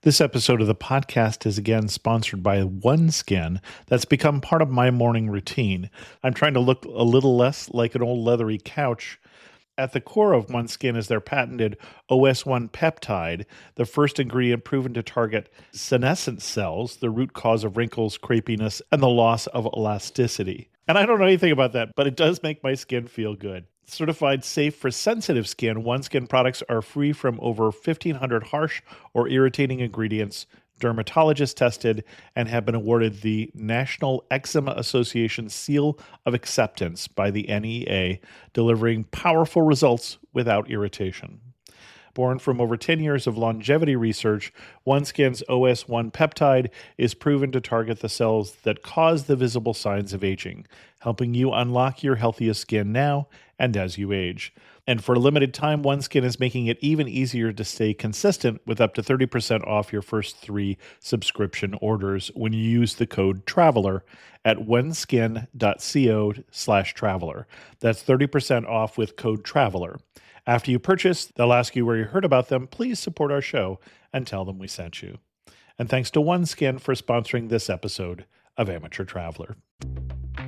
This episode of the podcast is again sponsored by OneSkin. That's become part of my morning routine. I'm trying to look a little less like an old leathery couch. At the core of OneSkin is their patented OS1 peptide, the first ingredient proven to target senescent cells, the root cause of wrinkles, crepiness, and the loss of elasticity. And I don't know anything about that, but it does make my skin feel good. Certified safe for sensitive skin, OneSkin products are free from over 1,500 harsh or irritating ingredients, dermatologist tested, and have been awarded the National Eczema Association Seal of Acceptance by the NEA, delivering powerful results without irritation. Born from over 10 years of longevity research, OneSkin's OS1 peptide is proven to target the cells that cause the visible signs of aging, helping you unlock your healthiest skin now and as you age. And for a limited time, OneSkin is making it even easier to stay consistent with up to 30% off your first 3 subscription orders when you use the code TRAVELER at oneskin.co/traveler. That's 30% off with code TRAVELER. After you purchase, they'll ask you where you heard about them. Please support our show and tell them we sent you. And thanks to OneSkin for sponsoring this episode of Amateur Traveler.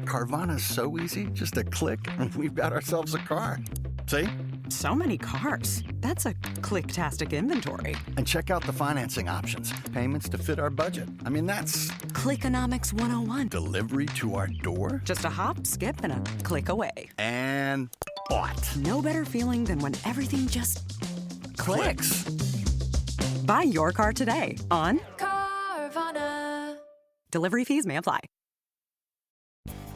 Carvana's so easy, just a click, and we've got ourselves a car. See? So many cars. That's a click-tastic inventory. And check out the financing options. Payments to fit our budget. I mean, that's Clickonomics 101. delivery to our door. Just a hop, skip, and a click away. And what? No better feeling than when everything just clicks. Buy your car today on Carvana. Delivery fees may apply.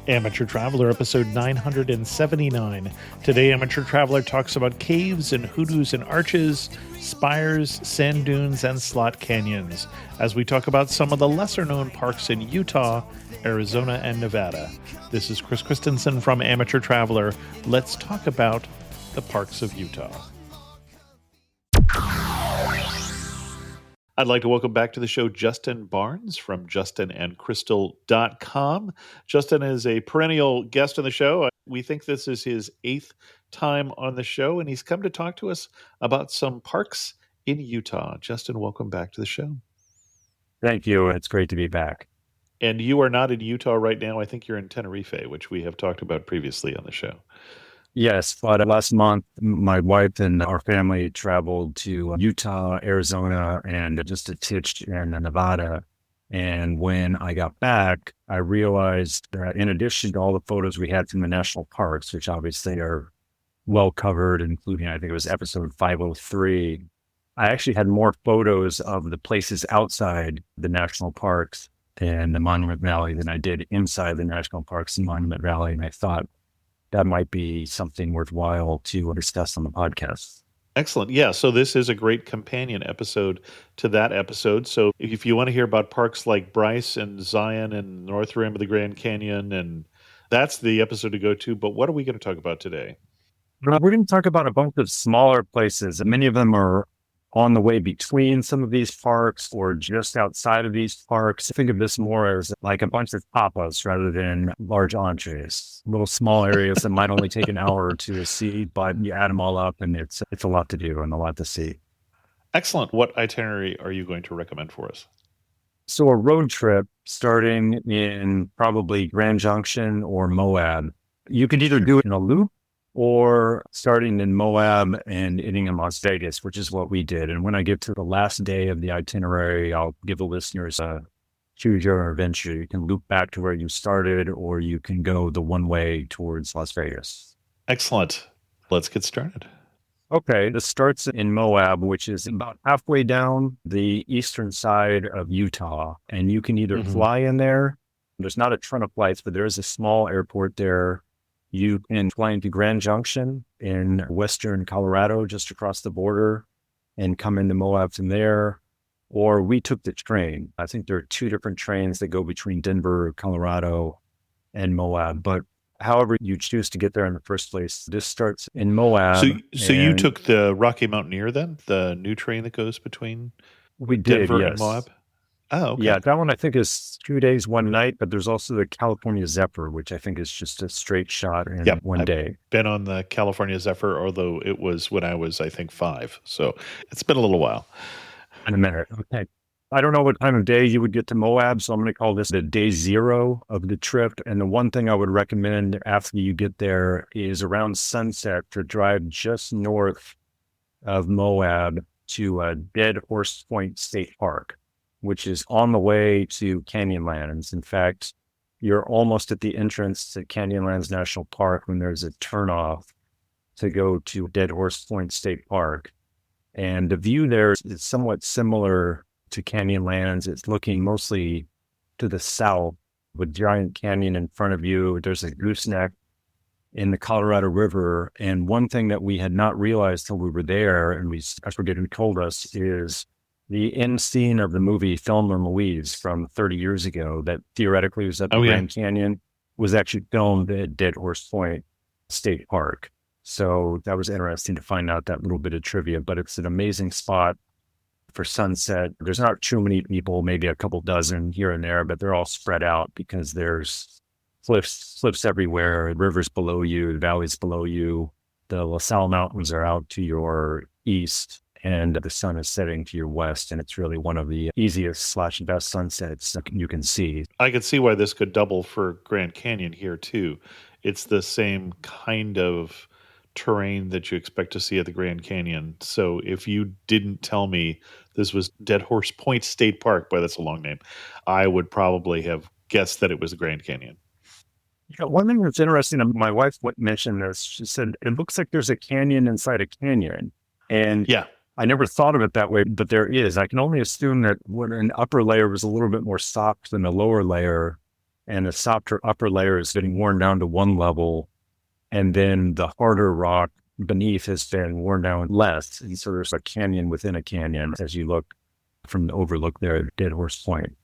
Amateur Traveler, episode 979. Today, Amateur Traveler talks about caves and hoodoos and arches, spires, sand dunes, and slot canyons, as we talk about some of the lesser-known parks in Utah, Arizona, and Nevada. This is Chris Christensen from Amateur Traveler. Let's talk about the parks of Utah. I'd like to welcome back to the show Justin Barnes from justinandcrystal.com. Justin is a perennial guest on the show. We think this is his 8th time on the show, and he's come to talk to us about some parks in Utah. Justin, welcome back to the show. Thank you. It's great to be back. And you are not in Utah right now. I think you're in Tenerife, which we have talked about previously on the show. Yes, but last month, my wife and our family traveled to Utah, Arizona, and just a titch in Nevada. And when I got back, I realized that in addition to all the photos we had from the national parks, which obviously are well covered, including, I think it was episode 503, I actually had more photos of the places outside the national parks and the Monument Valley than I did inside the national parks and Monument Valley. And I thought, that might be something worthwhile to discuss on the podcast. Excellent. Yeah, so this is a great companion episode to that episode. So if you want to hear about parks like Bryce and Zion and North Rim of the Grand Canyon, and that's the episode to go to. But what are we going to talk about today? We're going to talk about a bunch of smaller places. Many of them are on the way between some of these parks or just outside of these parks. Think of this more as like a bunch of tapas rather than large entrees. Little small areas that might only take an hour or two to see, but you add them all up and it's a lot to do and a lot to see. Excellent. What itinerary are you going to recommend for us? So a road trip starting in probably Grand Junction or Moab. You could either do it in a loop or starting in Moab and ending in Las Vegas, which is what we did. And when I get to the last day of the itinerary, I'll give the listeners a choose your own adventure. You can loop back to where you started, or you can go the one way towards Las Vegas. Excellent. Let's get started. Okay, this starts in Moab, which is about halfway down the eastern side of Utah. And you can either fly in there. There's not a ton of flights, but there is a small airport there. You can fly into Grand Junction in western Colorado, just across the border, and come into Moab from there. Or we took the train. I think there are 2 different trains that go between Denver, Colorado, and Moab. But however you choose to get there in the first place, this starts in Moab. So you took the Rocky Mountaineer then, the new train that goes between Denver and Moab? Oh, okay. Yeah, that one I think is 2 days, 1 night, but there's also the California Zephyr, which I think is just a straight shot in one day. Been on the California Zephyr, although it was when I was, I think, 5. So it's been a little while. In a minute. Okay. I don't know what time of day you would get to Moab, so I'm going to call this the day zero of the trip. And the one thing I would recommend after you get there is around sunset to drive just north of Moab to Dead Horse Point State Park, which is on the way to Canyonlands. In fact, you're almost at the entrance to Canyonlands National Park when there's a turnoff to go to Dead Horse Point State Park. And the view there is somewhat similar to Canyonlands. It's looking mostly to the south with Giant Canyon in front of you. There's a gooseneck in the Colorado River. And one thing that we had not realized till we were there, and I forget who told us, is the end scene of the movie Thelma and Louise from 30 years ago that theoretically was at the Grand Canyon was actually filmed at Dead Horse Point State Park. So that was interesting to find out that little bit of trivia, but it's an amazing spot for sunset. There's not too many people, maybe a couple dozen here and there, but they're all spread out because there's cliffs everywhere, rivers below you, valleys below you. The La Salle Mountains are out to your east and the sun is setting to your west. And it's really one of the easiest/best sunsets you can see. I could see why this could double for Grand Canyon here too. It's the same kind of terrain that you expect to see at the Grand Canyon. So if you didn't tell me this was Dead Horse Point State Park, boy, that's a long name, I would probably have guessed that it was the Grand Canyon. Yeah, one thing that's interesting, my wife mentioned this. She said, it looks like there's a canyon inside a canyon. And yeah, I never thought of it that way, but there is. I can only assume that when an upper layer was a little bit more soft than the lower layer, and the softer upper layer is getting worn down to one level, and then the harder rock beneath has been worn down less. And so there's a canyon within a canyon as you look from the overlook there at Dead Horse Point.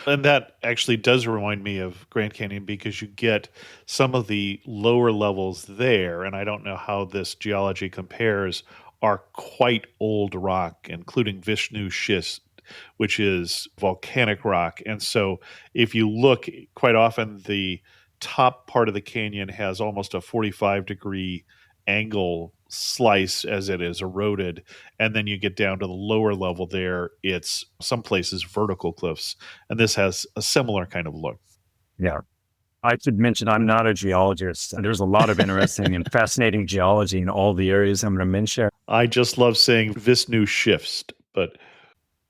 And that actually does remind me of Grand Canyon because you get some of the lower levels there, and I don't know how this geology compares, are quite old rock, including Vishnu schist, which is volcanic rock. And so if you look, quite often the top part of the canyon has almost a 45-degree angle slice as it is eroded, and then you get down to the lower level there, it's some places vertical cliffs, and this has a similar kind of look. Yeah. I should mention I'm not a geologist. There's a lot of interesting and fascinating geology in all the areas I'm going to mention. I just love saying Vishnu schist, but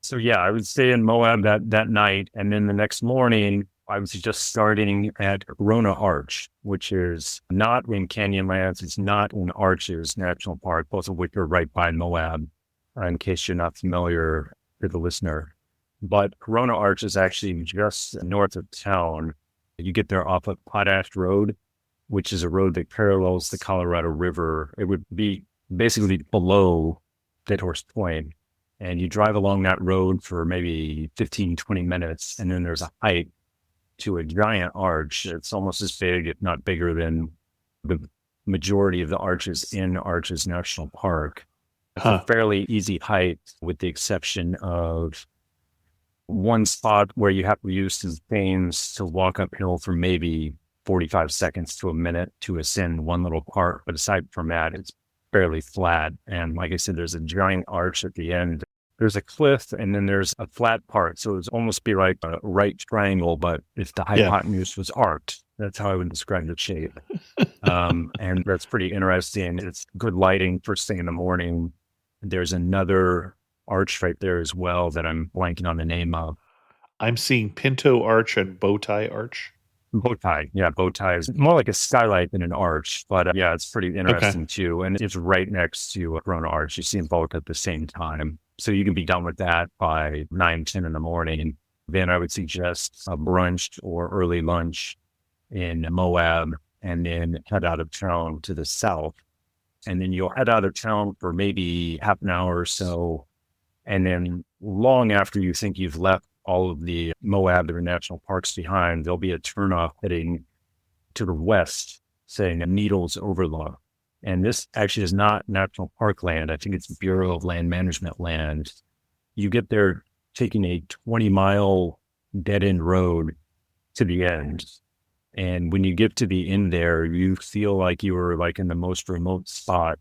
so yeah, I would stay in Moab that night, and then the next morning I was just starting at Rona Arch, which is not in Canyonlands. It's not in Arches National Park, both of which are right by Moab, in case you're not familiar for the listener. But Rona Arch is actually just north of town. You get there off of Potash Road, which is a road that parallels the Colorado River. It would be basically below Dead Horse Point. And you drive along that road for maybe 15, 20 minutes, and then there's a hike to a giant arch. It's almost as big, if not bigger, than the majority of the arches in Arches National Park. It's a fairly easy hike, with the exception of one spot where you have to use some things to walk uphill for maybe 45 seconds to a minute to ascend one little part. But aside from that, it's fairly flat. And like I said, there's a giant arch at the end. There's a cliff, and then there's a flat part. So it's almost be like a right triangle, but if the hypotenuse was arced, that's how I would describe the shape. And that's pretty interesting. It's good lighting first thing in the morning. There's another arch right there as well that I'm blanking on the name of. I'm seeing Pinto Arch and Bowtie Arch. Bowtie. Yeah, Bowtie is more like a skylight than an arch, but yeah, it's pretty interesting too. And it's right next to Rona Arch. You see them both at the same time. So you can be done with that by 9, 10 in the morning. Then I would suggest a brunch or early lunch in Moab, and then head out of town to the south. And then you'll head out of town for maybe half an hour or so. And then long after you think you've left all of the Moab or national parks behind, there'll be a turnoff heading to the west, saying a Needles Overlook. And this actually is not national park land. I think it's Bureau of Land Management land. You get there taking a 20-mile dead-end road to the end. And when you get to the end there, you feel like you were like in the most remote spot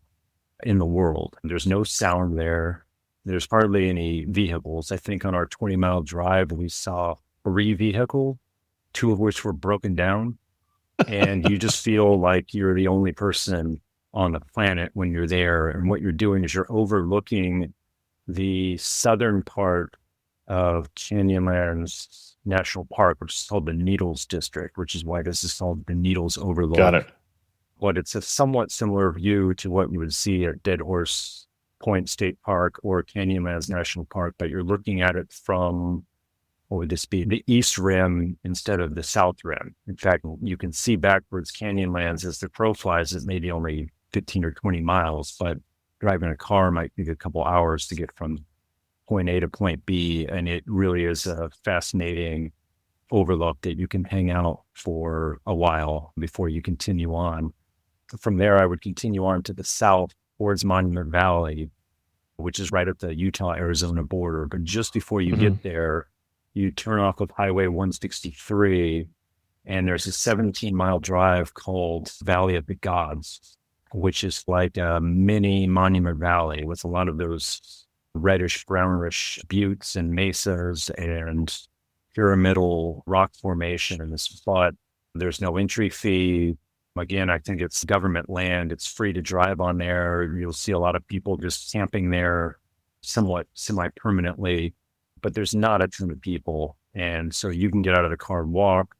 in the world. There's no sound there. There's hardly any vehicles. I think on our 20-mile drive, we saw 3 vehicles, 2 of which were broken down. And you just feel like you're the only person on the planet when you're there. And what you're doing is you're overlooking the southern part of Canyonlands National Park, which is called the Needles District, which is why this is called the Needles Overlook. Got it. But it's a somewhat similar view to what you would see at Dead Horse Point State Park or Canyonlands National Park, but you're looking at it from, what would this be? The east rim instead of the south rim. In fact, you can see backwards Canyonlands as the crow flies. It's maybe only 15 or 20 miles, but driving a car might take a couple hours to get from point A to point B. And it really is a fascinating overlook that you can hang out for a while before you continue on. From there, I would continue on to the south towards Monument Valley, which is right at the Utah-Arizona border. But just before you get there, you turn off of Highway 163, and there's a 17-mile drive called Valley of the Gods, which is like a mini Monument Valley with a lot of those reddish, brownish buttes and mesas and pyramidal rock formation in this spot. There's no entry fee. Again, I think it's government land. It's free to drive on there. You'll see a lot of people just camping there somewhat semi-permanently, but there's not a ton of people. And so you can get out of the car and walk,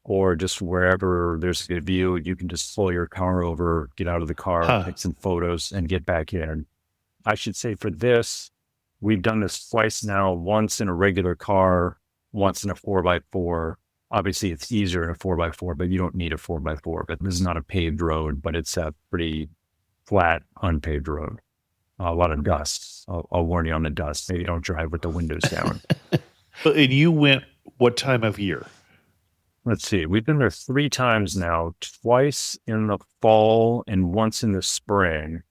or just wherever there's a good view, you can just pull your car over, get out of the car, take some photos, and get back in. I should say for this, we've done this twice now, once in a regular car, once in a 4x4. Obviously, it's easier in a 4x4, but you don't need a 4x4. But this is not a paved road, but it's a pretty flat, unpaved road. A lot of dust. I'll warn you on the dust. Maybe don't drive with the windows down. And you went what time of year? Let's see. We've been there 3 times now, twice in the fall and once in the spring.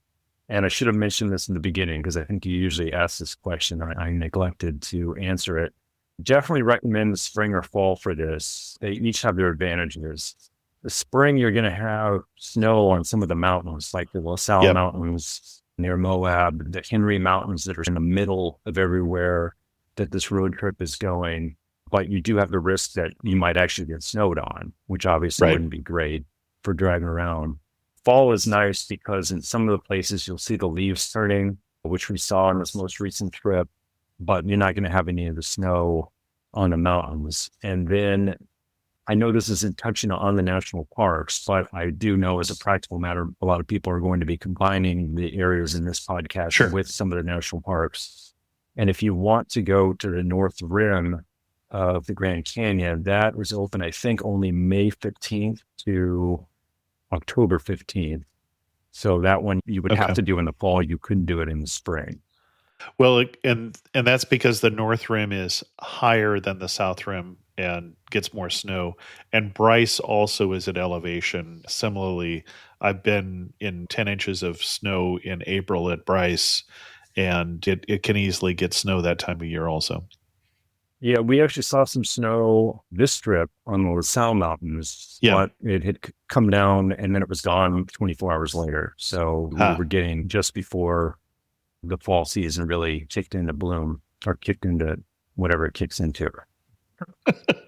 And I should have mentioned this in the beginning because I think you usually ask this question. I neglected to answer it. Definitely recommend the spring or fall for this. They each have their advantages. The spring, you're going to have snow on some of the mountains, like the La Salle Mountains near Moab, the Henry Mountains that are in the middle of everywhere that this road trip is going. But you do have the risk that you might actually get snowed on, which obviously wouldn't be great for driving around. Fall is nice because in some of the places you'll see the leaves turning, which we saw on this most recent trip, but you're not going to have any of the snow on the mountains. And then I know this isn't touching on the national parks, but I do know as a practical matter, a lot of people are going to be combining the areas in this podcast with some of the national parks. And if you want to go to the north rim of the Grand Canyon, that was open, I think, only May 15th to October 15th. So that one you would have to do in the fall. You couldn't do it in the spring. Well, and that's because the North Rim is higher than the South Rim and gets more snow. And Bryce also is at elevation. Similarly, I've been in 10 inches of snow in April at Bryce, and it can easily get snow that time of year also. Yeah, we actually saw some snow this trip on the La Salle Mountains, but it had come down and then it was gone 24 hours later. So we were getting just before the fall season really kicked into bloom, or kicked into whatever it kicks into.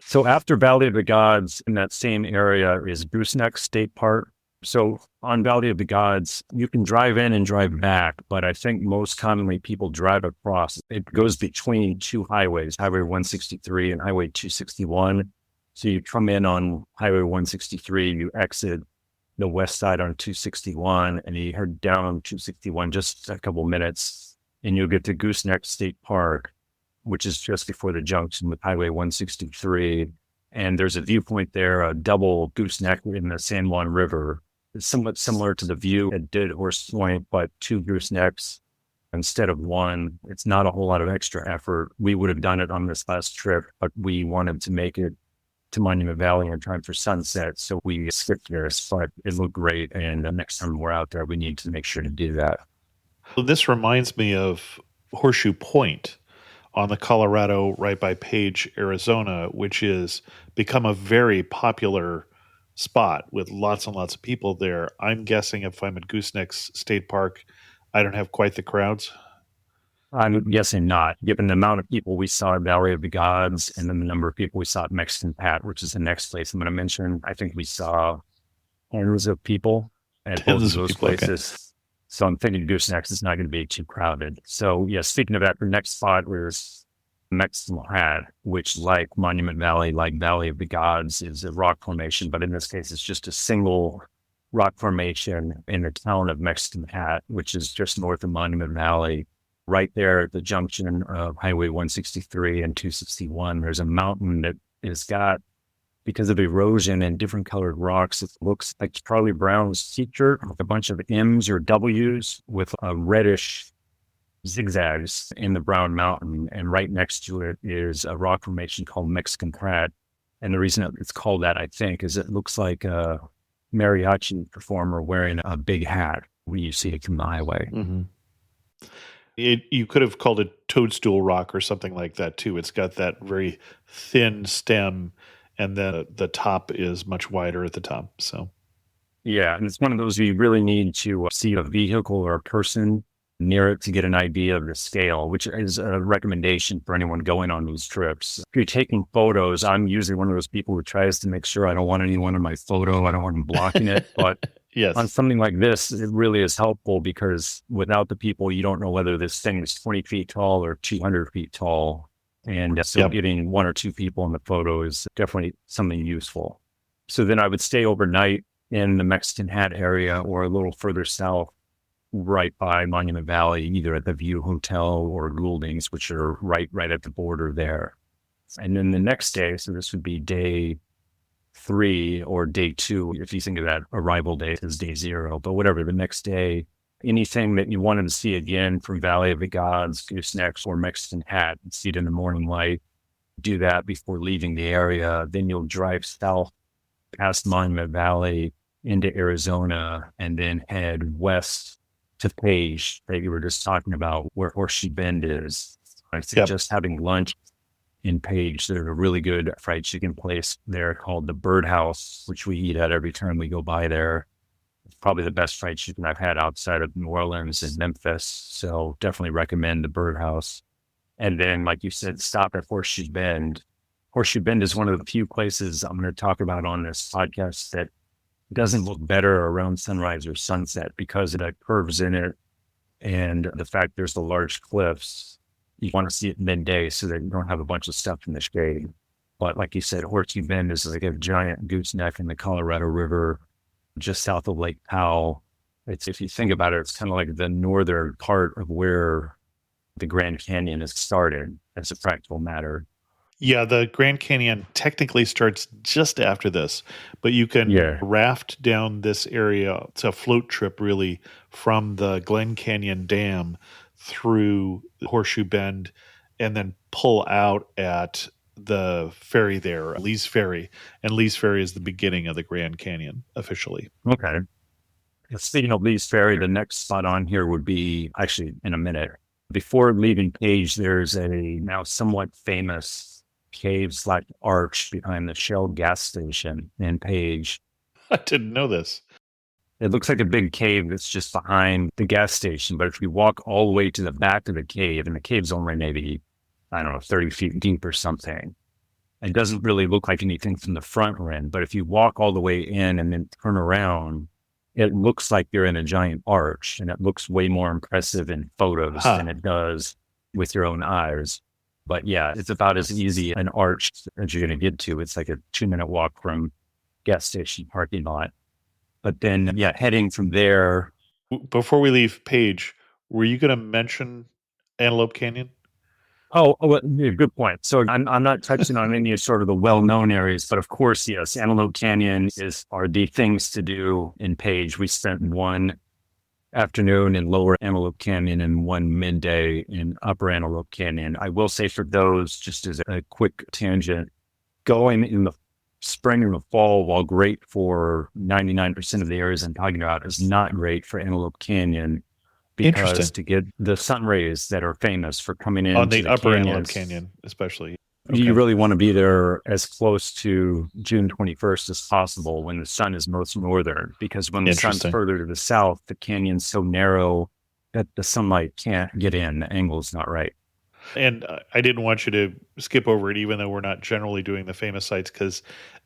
So after Valley of the Gods, in that same area is Gooseneck State Park. So on Valley of the Gods, you can drive in and drive back, but I think most commonly people drive across. It goes between 2 highways, Highway 163 and Highway 261. So you come in on Highway 163, you exit the west side on 261, and you head down 261 just a couple minutes, and you'll get to Gooseneck State Park, which is just before the junction with Highway 163. And there's a viewpoint there, a double gooseneck in the San Juan River. It's somewhat similar to the view at Dead Horse Point, but 2 goosenecks instead of 1. It's not a whole lot of extra effort. We would have done it on this last trip, but we wanted to make it to Monument Valley in time for sunset. So we skipped this, but it looked great. And the next time we're out there, we need to make sure to do that. This reminds me of Horseshoe Point on the Colorado right by Page, Arizona, which is become a very popular spot with lots and lots of people there. I'm guessing if I'm at Gooseneck State Park, I don't have quite the crowds. I'm guessing not, given the amount of people we saw at Valley of the Gods and then the number of people we saw at Mexican Pat, which is the next place I'm going to mention. I think we saw hundreds of people at both of Tens of those people. Okay. places. So I'm thinking Goosenecks is not going to be too crowded. So yeah, speaking of that, the next spot was Mexican Hat, which like Monument Valley, like Valley of the Gods, is a rock formation. But in this case, it's just a single rock formation in the town of Mexican Hat, which is just north of Monument Valley. Right there at the junction of Highway 163 and 261, there's a mountain that has got, because of erosion and different colored rocks, it looks like Charlie Brown's t-shirt with a bunch of M's or W's with a reddish zigzags in the brown mountain. And right next to it is a rock formation called Mexican Pratt. And the reason it's called that, I think, is it looks like a mariachi performer wearing a big hat when you see it from the highway. Mm-hmm. You could have called it Toadstool Rock or something like that too. It's got that very thin stem, and then the top is much wider at the top. So, yeah, and it's one of those you really need to see a vehicle or a person near it to get an idea of the scale, which is a recommendation for anyone going on these trips. If you're taking photos, I'm usually one of those people who tries to make sure I don't want anyone in my photo. I don't want them blocking it. But yes, on something like this, it really is helpful because without the people, you don't know whether this thing is 20 feet tall or 200 feet tall. And so getting one or two people in the photo is definitely something useful. So then I would stay overnight in the Mexican Hat area or a little further south, right by Monument Valley, either at the View Hotel or Goulding's, which are right at the border there. And then the next day, so this would be day 3 or day 2, if you think of that arrival day as day 0, but whatever, the next day, anything that you wanted to see again from Valley of the Gods, Goosenecks, or Mexican Hat, and see it in the morning light, do that before leaving the area. Then you'll drive south past Monument Valley into Arizona and then head west to Page that you were just talking about, where Horseshoe Bend is. I suggest having lunch in Page. There's a really good fried chicken place there called the Birdhouse, which we eat at every time we go by there. It's probably the best fried chicken I've had outside of New Orleans and Memphis. So definitely recommend the Birdhouse. And then, like you said, stop at Horseshoe Bend. Horseshoe Bend is one of the few places I'm going to talk about on this podcast that doesn't look better around sunrise or sunset because of the curves in it and the fact there's the large cliffs. You want to see it midday so that you don't have a bunch of stuff in the shade. But like you said, Horseshoe Bend is like a giant gooseneck in the Colorado River just south of Lake Powell. If you think about it, it's kind of like the northern part of where the Grand Canyon is started as a practical matter. Yeah, the Grand Canyon technically starts just after this, but you can raft down this area. It's a float trip, really, from the Glen Canyon Dam through Horseshoe Bend and then pull out at the ferry there, Lee's Ferry. And Lee's Ferry is the beginning of the Grand Canyon, officially. Okay. Speaking of Lee's Ferry, the next spot on here would be, actually, in a minute. Before leaving Page, there's a now somewhat famous cave/arch behind the Shell gas station in Page. I didn't know this. It looks like a big cave that's just behind the gas station. But if you walk all the way to the back of the cave, and the cave's only maybe, 30 feet deep or something, it doesn't really look like anything from the front end. But if you walk all the way in and then turn around, it looks like you're in a giant arch, and it looks way more impressive in photos than it does with your own eyes. But yeah, it's about as easy an arch as you're going to get to. It's like a 2-minute walk from gas station parking lot. But then, heading from there. Before we leave Page, were you going to mention Antelope Canyon? Oh, good point. So I'm not touching on any of sort of the well-known areas, but of course, yes, Antelope Canyon are the things to do in Page. We spent one afternoon in Lower Antelope Canyon and one midday in Upper Antelope Canyon. I will say for those, just as a quick tangent, going in the spring and the fall, while great for 99% of the areas I'm talking about, is not great for Antelope Canyon because to get the sun rays that are famous for coming in on the Upper canyons, Antelope Canyon, especially. Okay. You really want to be there as close to June 21st as possible when the sun is most northern, because when the sun's further to the south, the canyon's so narrow that the sunlight can't get in. The angle's not right. And I didn't want you to skip over it, even though we're not generally doing the famous sites, because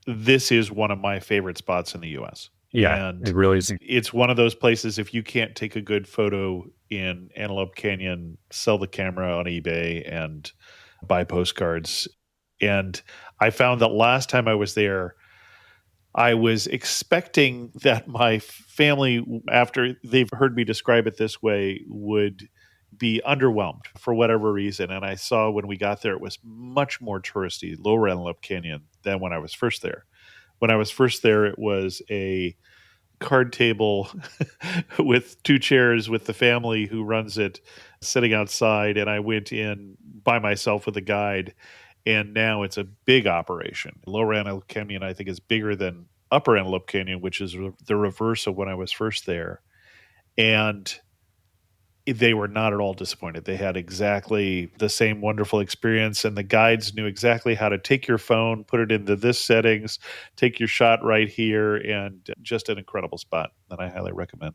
this is one of my favorite spots in the U.S. Yeah, And it really is. it's one of those places, if you can't take a good photo in Antelope Canyon, sell the camera on eBay and buy postcards. And I found that last time I was there, I was expecting that my family, after they've heard me describe it this way, would be underwhelmed for whatever reason. And I saw when we got there, it was much more touristy, Lower Antelope Canyon, than when I was first there. When I was first there, it was a card table with two chairs with the family who runs it sitting outside. And I went in by myself with a guide. And now it's a big operation. Lower Antelope Canyon, I think, is bigger than Upper Antelope Canyon, which is the reverse of when I was first there. And they were not at all disappointed. They had exactly the same wonderful experience, and the guides knew exactly how to take your phone, put it into this settings, take your shot right here, and just an incredible spot that I highly recommend.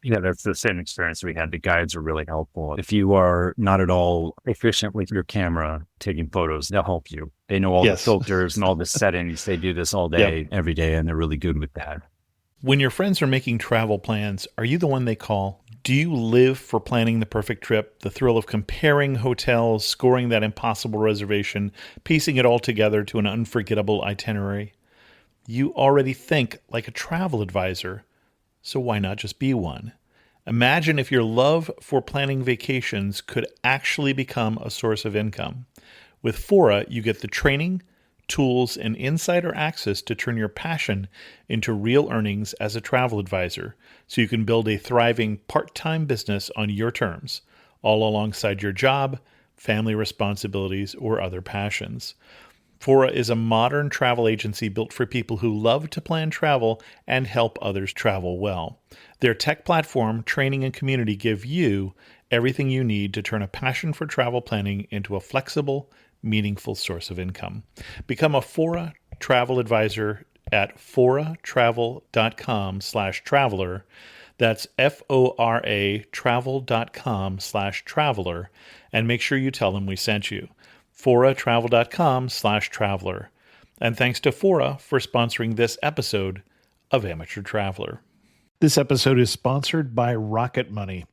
Yeah, that's the same experience we had. The guides are really helpful. If you are not at all efficient with your camera taking photos, they'll help you. They know all the filters and all the settings. They do this all day, every day, and they're really good with that. When your friends are making travel plans, are you the one they call? Do you live for planning the perfect trip, the thrill of comparing hotels, scoring that impossible reservation, piecing it all together to an unforgettable itinerary? You already think like a travel advisor, so why not just be one? Imagine if your love for planning vacations could actually become a source of income. With Fora, you get the training, tools, and insider access to turn your passion into real earnings as a travel advisor, so you can build a thriving part-time business on your terms, all alongside your job, family responsibilities, or other passions. Fora is a modern travel agency built for people who love to plan travel and help others travel well. Their tech platform, training, and community give you everything you need to turn a passion for travel planning into a flexible, meaningful source of income. Become a Fora travel advisor at foratravel.com/traveler. That's FORA travel.com/traveler. And make sure you tell them we sent you. foratravel.com/traveler. And thanks to Fora for sponsoring this episode of Amateur Traveler. This episode is sponsored by Rocket Money.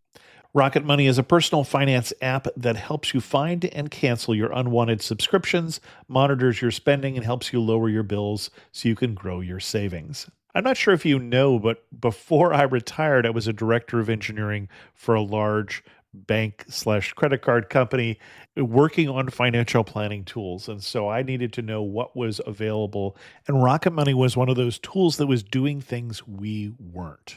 Rocket Money is a personal finance app that helps you find and cancel your unwanted subscriptions, monitors your spending, and helps you lower your bills so you can grow your savings. I'm not sure if you know, but before I retired, I was a director of engineering for a large bank/credit card company working on financial planning tools. And so I needed to know what was available. And Rocket Money was one of those tools that was doing things we weren't.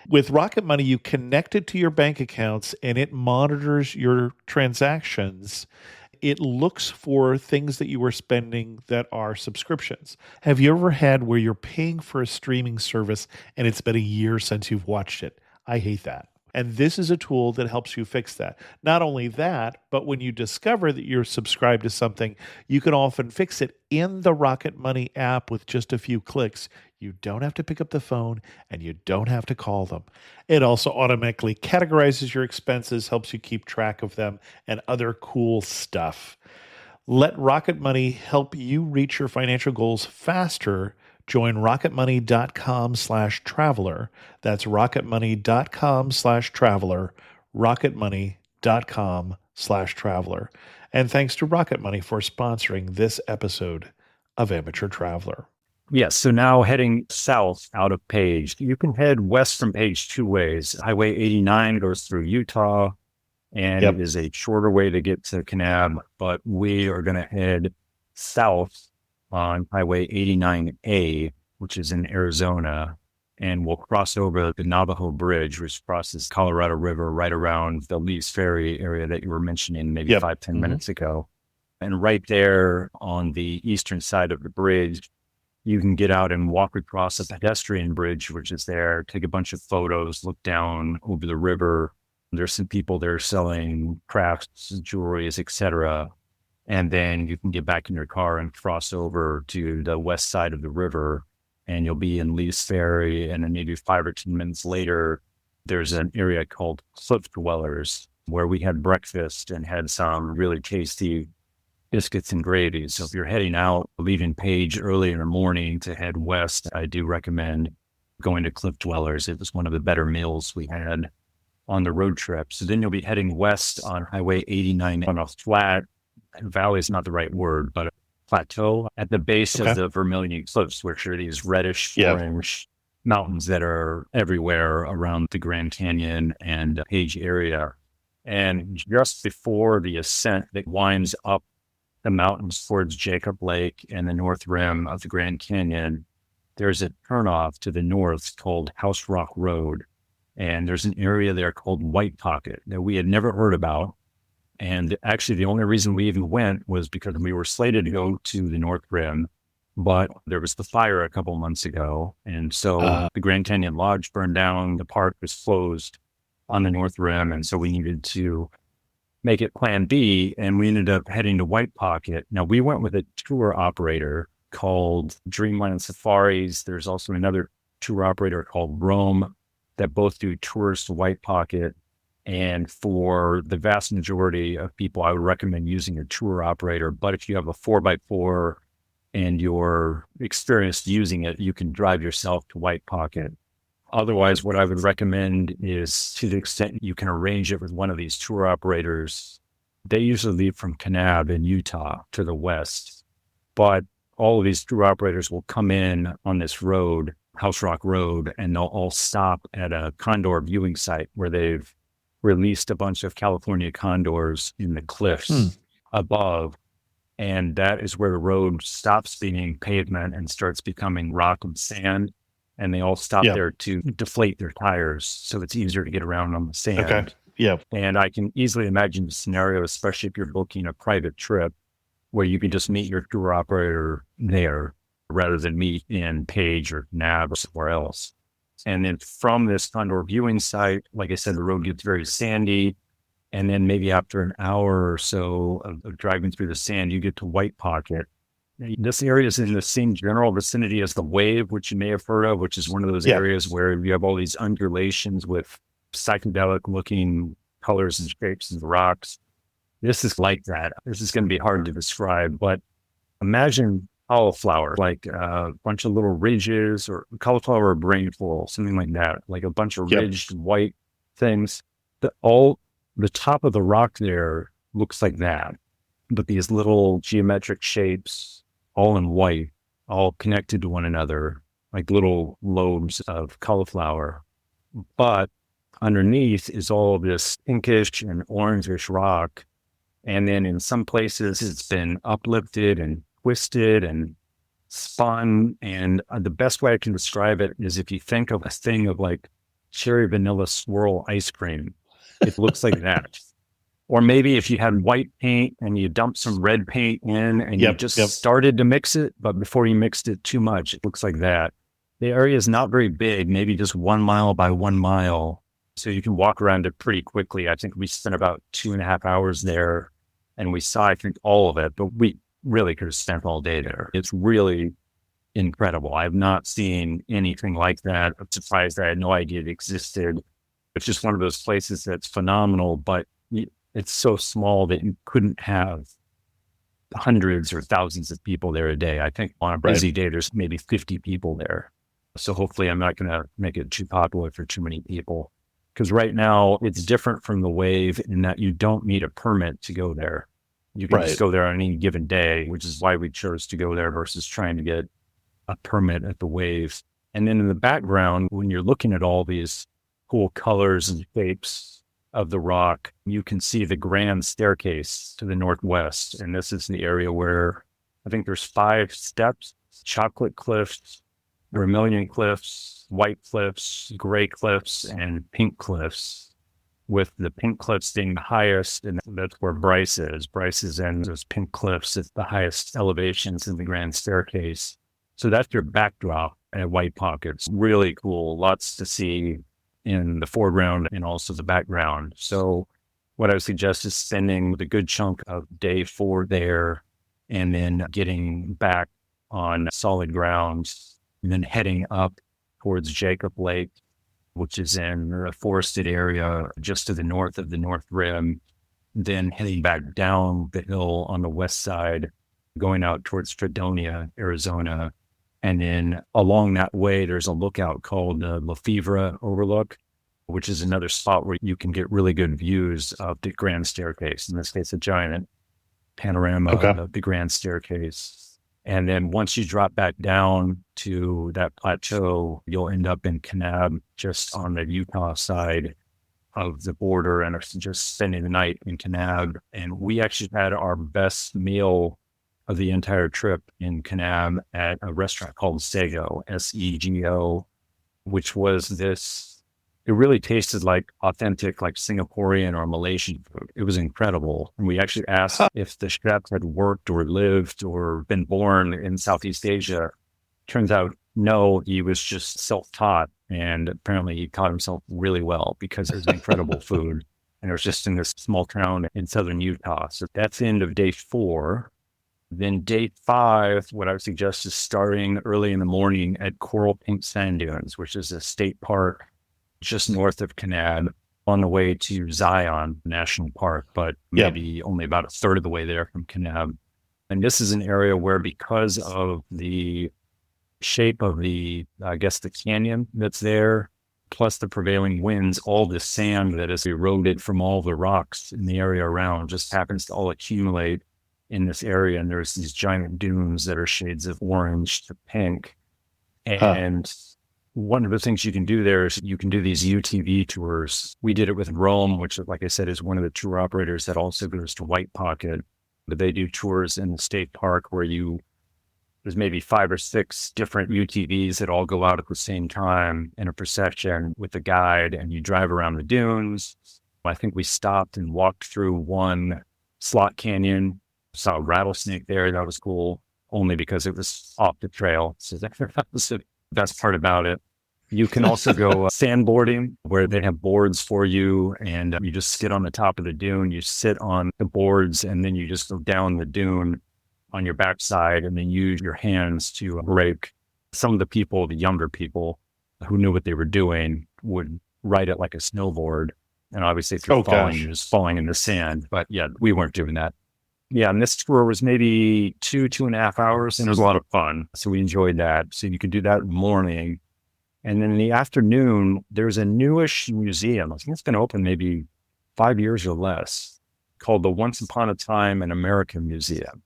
With Rocket Money, you connect it to your bank accounts and it monitors your transactions. It looks for things that you were spending that are subscriptions. Have you ever had where you're paying for a streaming service and it's been a year since you've watched it? I hate that. And this is a tool that helps you fix that. Not only that, but when you discover that you're subscribed to something, you can often fix it in the Rocket Money app with just a few clicks. You don't have to pick up the phone and you don't have to call them. It also automatically categorizes your expenses, helps you keep track of them, and other cool stuff. Let Rocket Money help you reach your financial goals faster. Join rocketmoney.com/traveler. That's rocketmoney.com/traveler. rocketmoney.com/traveler. And thanks to Rocket Money for sponsoring this episode of Amateur Traveler. Yes. So now heading south out of Page, you can head west from Page two ways. Highway 89 goes through Utah, and it is a shorter way to get to Kanab, but we are going to head south on Highway 89A, which is in Arizona, and we'll cross over the Navajo Bridge, which crosses Colorado River right around the Lee's Ferry area that you were mentioning maybe 5-10 minutes ago. And right there on the eastern side of the bridge, you can get out and walk across a pedestrian bridge, which is there, take a bunch of photos, look down over the river. There's some people there selling crafts, jewelries, etc. And then you can get back in your car and cross over to the west side of the river, and you'll be in Lee's Ferry. And then maybe 5 or 10 minutes later, there's an area called Cliff Dwellers where we had breakfast and had some really tasty biscuits and gravy. So if you're heading out, leaving Page early in the morning to head west, I do recommend going to Cliff Dwellers. It was one of the better meals we had on the road trip. So then you'll be heading west on Highway 89 on a flat, valley is not the right word, but a plateau at the base of the Vermilion Cliffs, which are these reddish orange mountains that are everywhere around the Grand Canyon and Page area. And just before the ascent that winds up the mountains towards Jacob Lake and the north rim of the Grand Canyon, there's a turnoff to the north called House Rock Road. And there's an area there called White Pocket that we had never heard about. And actually, the only reason we even went was because we were slated to go to the North Rim, but there was the fire a couple months ago. And so the Grand Canyon Lodge burned down, the park was closed on the North Rim. And so we needed to make it plan B, and we ended up heading to White Pocket. Now, we went with a tour operator called Dreamland Safaris. There's also another tour operator called Rome that both do tours to White Pocket. And for the vast majority of people, I would recommend using a tour operator. But if you have a 4x4 and you're experienced using it, you can drive yourself to White Pocket. Otherwise, what I would recommend is, to the extent you can arrange it with one of these tour operators, they usually leave from Kanab in Utah to the west. But all of these tour operators will come in on this road, House Rock Road, and they'll all stop at a condor viewing site where they've released a bunch of California condors in the cliffs above. And that is where the road stops being pavement and starts becoming rock and sand. And they all stop there to deflate their tires, so it's easier to get around on the sand. Okay. Yeah. And I can easily imagine the scenario, especially if you're booking a private trip, where you can just meet your tour operator there rather than meet in Page or Nav or somewhere else. And then from this condor viewing site, like I said, the road gets very sandy. And then maybe after an hour or so of driving through the sand, you get to White Pocket. This area is in the same general vicinity as the Wave, which you may have heard of, which is one of those areas where you have all these undulations with psychedelic looking colors and shapes of the rocks. This is like that. This is going to be hard to describe, but imagine cauliflower, like a bunch of little ridges, or cauliflower brainful, something like that, like a bunch of ridged white things. The top of the rock there looks like that, but these little geometric shapes, all in white, all connected to one another, like little lobes of cauliflower. But underneath is all this pinkish and orangish rock. And then in some places it's been uplifted and twisted and spun. And the best way I can describe it is if you think of a thing of like cherry vanilla swirl ice cream, it looks like that. Or maybe if you had white paint and you dumped some red paint in and you just started to mix it, but before you mixed it too much, it looks like that. The area is not very big, maybe just 1 mile by 1 mile. So you can walk around it pretty quickly. I think we spent about 2.5 hours there and we saw, I think, all of it, but we really could have spent all day there. It's really incredible. I've not seen anything like that. I'm surprised I had no idea it existed. It's just one of those places that's phenomenal, but it's so small that you couldn't have hundreds or thousands of people there a day. I think on a busy day, there's maybe 50 people there. So hopefully I'm not going to make it too popular for too many people. Because right now it's different from the Wave in that you don't need a permit to go there. You can just go there on any given day, which is why we chose to go there versus trying to get a permit at the Wave. And then in the background, when you're looking at all these cool colors and shapes of the rock, you can see the grand staircase to the northwest. And this is the area where I think there's 5 steps: chocolate cliffs, vermilion cliffs, white cliffs, gray cliffs, and pink cliffs, with the pink cliffs being the highest. And that's where Bryce is. Bryce is in those pink cliffs at the highest elevations in the grand staircase. So that's your backdrop at White Pockets. Really cool. Lots to see in the foreground and also the background. So what I would suggest is spending a good chunk of day 4 there and then getting back on solid ground and then heading up towards Jacob Lake which is in a forested area just to the north of the North Rim, then heading back down the hill on the west side, going out towards Fredonia, Arizona. And then along that way, there's a lookout called Lefevre Overlook, which is another spot where you can get really good views of the Grand Staircase. In this case, a giant panorama of the Grand Staircase. And then once you drop back down to that plateau, you'll end up in Kanab, just on the Utah side of the border, and just spending the night in Kanab. And we actually had our best meal of the entire trip in Kanab at a restaurant called Sego, Sego, which was this, it really tasted like authentic, like Singaporean or Malaysian food. It was incredible. And we actually asked if the chef had worked or lived or been born in Southeast Asia. Turns out, no, he was just self-taught. And apparently he taught himself really well because it was incredible food. And it was just in this small town in southern Utah. So that's the end of day 4. Then day 5, what I would suggest is starting early in the morning at Coral Pink Sand Dunes, which is a state park just north of Kanab, on the way to Zion National Park, but maybe only about a third of the way there from Kanab. And this is an area where, because of the shape of the canyon that's there, plus the prevailing winds, all the sand that is eroded from all the rocks in the area around just happens to all accumulate in this area. And there's these giant dunes that are shades of orange to pink. And one of the things you can do there is you can do these UTV tours. We did it with Rome, which, like I said, is one of the tour operators that also goes to White Pocket. But they do tours in the state park where there's maybe 5 or 6 different UTVs that all go out at the same time in a procession with a guide, and you drive around the dunes. I think we stopped and walked through one slot canyon, saw a rattlesnake there. That was cool, only because it was off the trail. So that was the best part about it. You can also go sandboarding, where they have boards for you, and you just sit on the top of the dune. You sit on the boards, and then you just go down the dune on your backside, and then use your hands to rake. Some of the people, the younger people who knew what they were doing, would ride it like a snowboard. And obviously, if you're falling, you're just falling in the sand. But yeah, we weren't doing that. Yeah, and this tour was maybe 2.5 hours, and it was a lot of fun. So we enjoyed that. So you could do that in the morning. And then in the afternoon, there's a newish museum. I think it's been open maybe 5 years or less, called the Once Upon a Time in America Museum.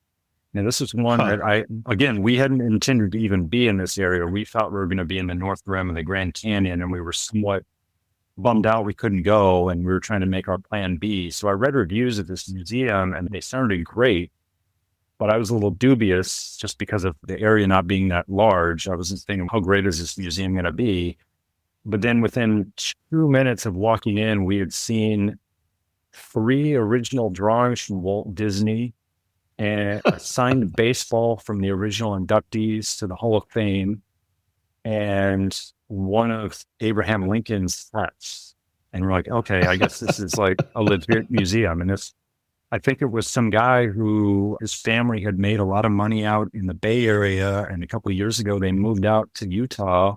Now, this is one that we hadn't intended to even be in this area. We thought we were going to be in the North Rim of the Grand Canyon, and we were somewhat bummed out we couldn't go, and we were trying to make our plan B. So I read reviews of this museum, and they sounded great, but I was a little dubious just because of the area not being that large. I was just thinking, how great is this museum going to be? But then within 2 minutes of walking in, we had seen 3 original drawings from Walt Disney, and a signed baseball from the original inductees to the Hall of Fame, and one of Abraham Lincoln's hats. And we're like, okay, I guess this is like a legit museum. And I think it was some guy who, his family had made a lot of money out in the Bay Area, and a couple of years ago they moved out to Utah,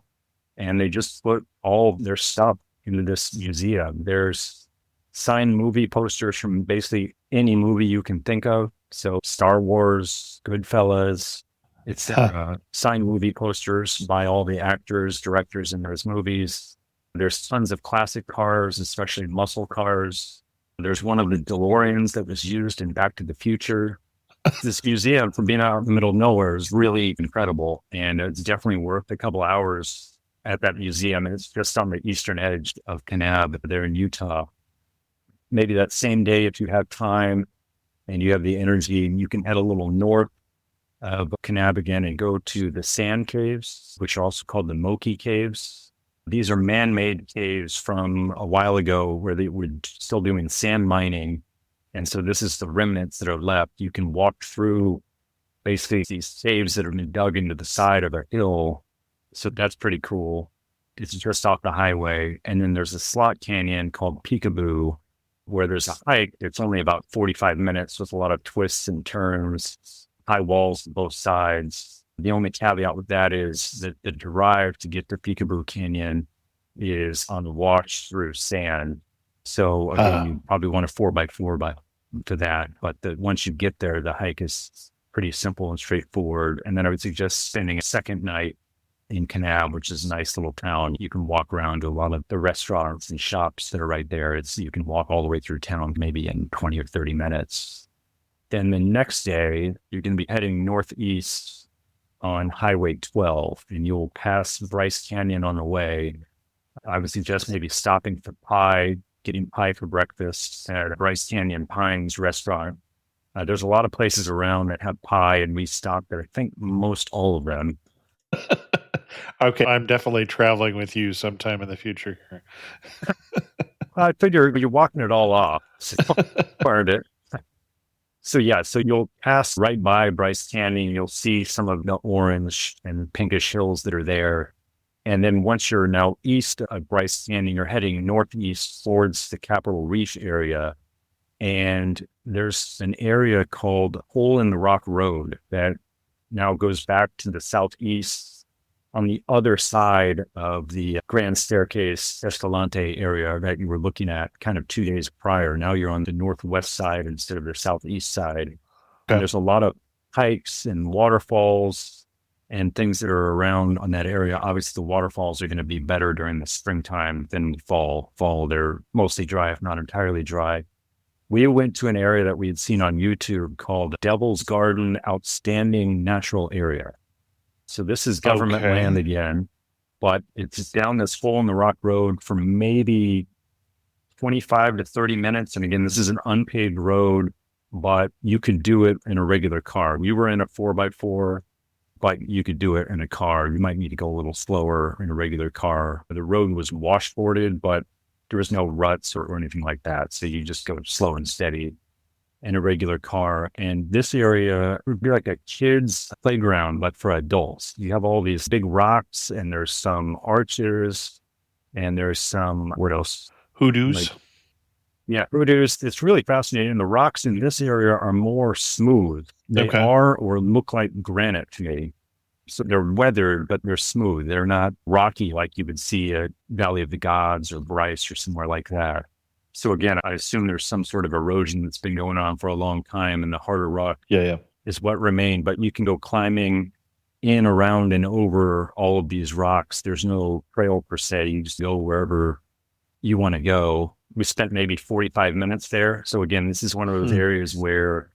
and they just put all their stuff into this museum. There's signed movie posters from basically any movie you can think of. So Star Wars, Goodfellas, etc. Signed movie posters by all the actors, directors in those movies. There's tons of classic cars, especially muscle cars. There's one of the DeLoreans that was used in Back to the Future. This museum, for being out in the middle of nowhere, is really incredible. And it's definitely worth a couple hours at that museum. And it's just on the eastern edge of Kanab there in Utah. Maybe that same day, if you have time and you have the energy, you can head a little north of Kanab again and go to the Sand Caves, which are also called the Moki Caves. These are man-made caves from a while ago where they were still doing sand mining. And so this is the remnants that are left. You can walk through basically these caves that have been dug into the side of a hill. So that's pretty cool. It's just off the highway. And then there's a slot canyon called Peekaboo, where there's a hike. It's only about 45 minutes with a lot of twists and turns, high walls on both sides. The only caveat with that is that the drive to get to Peekaboo Canyon is on the wash through sand. So again, you probably want a 4x4 for that. But once you get there, the hike is pretty simple and straightforward. And then I would suggest spending a second night in Kanab, which is a nice little town. You can walk around to a lot of the restaurants and shops that are right there. You can walk all the way through town, maybe in 20 or 30 minutes. Then the next day, you're going to be heading northeast on Highway 12, and you'll pass Bryce Canyon on the way. I would suggest maybe stopping for pie, getting pie for breakfast at Bryce Canyon Pines restaurant. There's a lot of places around that have pie, and we stopped there. I think most all of them. Okay, I'm definitely traveling with you sometime in the future. I figure you're walking it all off. So part of it. So you'll pass right by Bryce Canyon. You'll see some of the orange and pinkish hills that are there. And then once you're now east of Bryce Canyon, you're heading northeast towards the Capitol Reef area. And there's an area called Hole in the Rock Road that now goes back to the southeast on the other side of the Grand Staircase Escalante area that you were looking at kind of 2 days prior. Now you're on the northwest side instead of the southeast side. Okay. And there's a lot of hikes and waterfalls and things that are around on that area. Obviously, the waterfalls are going to be better during the springtime than fall. They're mostly dry, if not entirely dry. We went to an area that we had seen on YouTube called Devil's Garden Outstanding Natural Area. So this is government land again, but it's down this hole in the rock road for maybe 25 to 30 minutes. And again, this is an unpaved road, but you could do it in a regular car. We were in a 4x4, but you could do it in a car. You might need to go a little slower in a regular car. The road was washboarded, but there was no ruts or anything like that. So you just go slow and steady in a regular car. And this area would be like a kid's playground, but for adults. You have all these big rocks, and there's some arches, and there's some, what else? Hoodoos. Hoodoos. It's really fascinating. The rocks in this area are more smooth. They are or look like granite to me. So they're weathered, but they're smooth. They're not rocky like you would see at Valley of the Gods or Bryce or somewhere like that. So again, I assume there's some sort of erosion that's been going on for a long time, and the harder rock is what remained. But you can go climbing in, around, and over all of these rocks. There's no trail per se. You just go wherever you want to go. We spent maybe 45 minutes there. So again, this is one of those areas where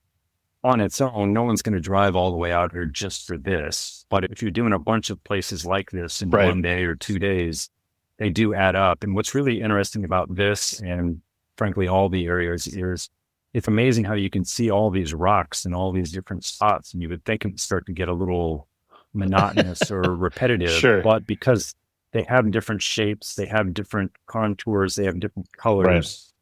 on its own, no one's going to drive all the way out here just for this. But if you're doing a bunch of places like this in 1 day or 2 days, they do add up. And what's really interesting about this, and frankly, all the areas, is it's amazing how you can see all these rocks and all these different spots. And you would think it would start to get a little monotonous or repetitive, but because they have different shapes, they have different contours, they have different colors.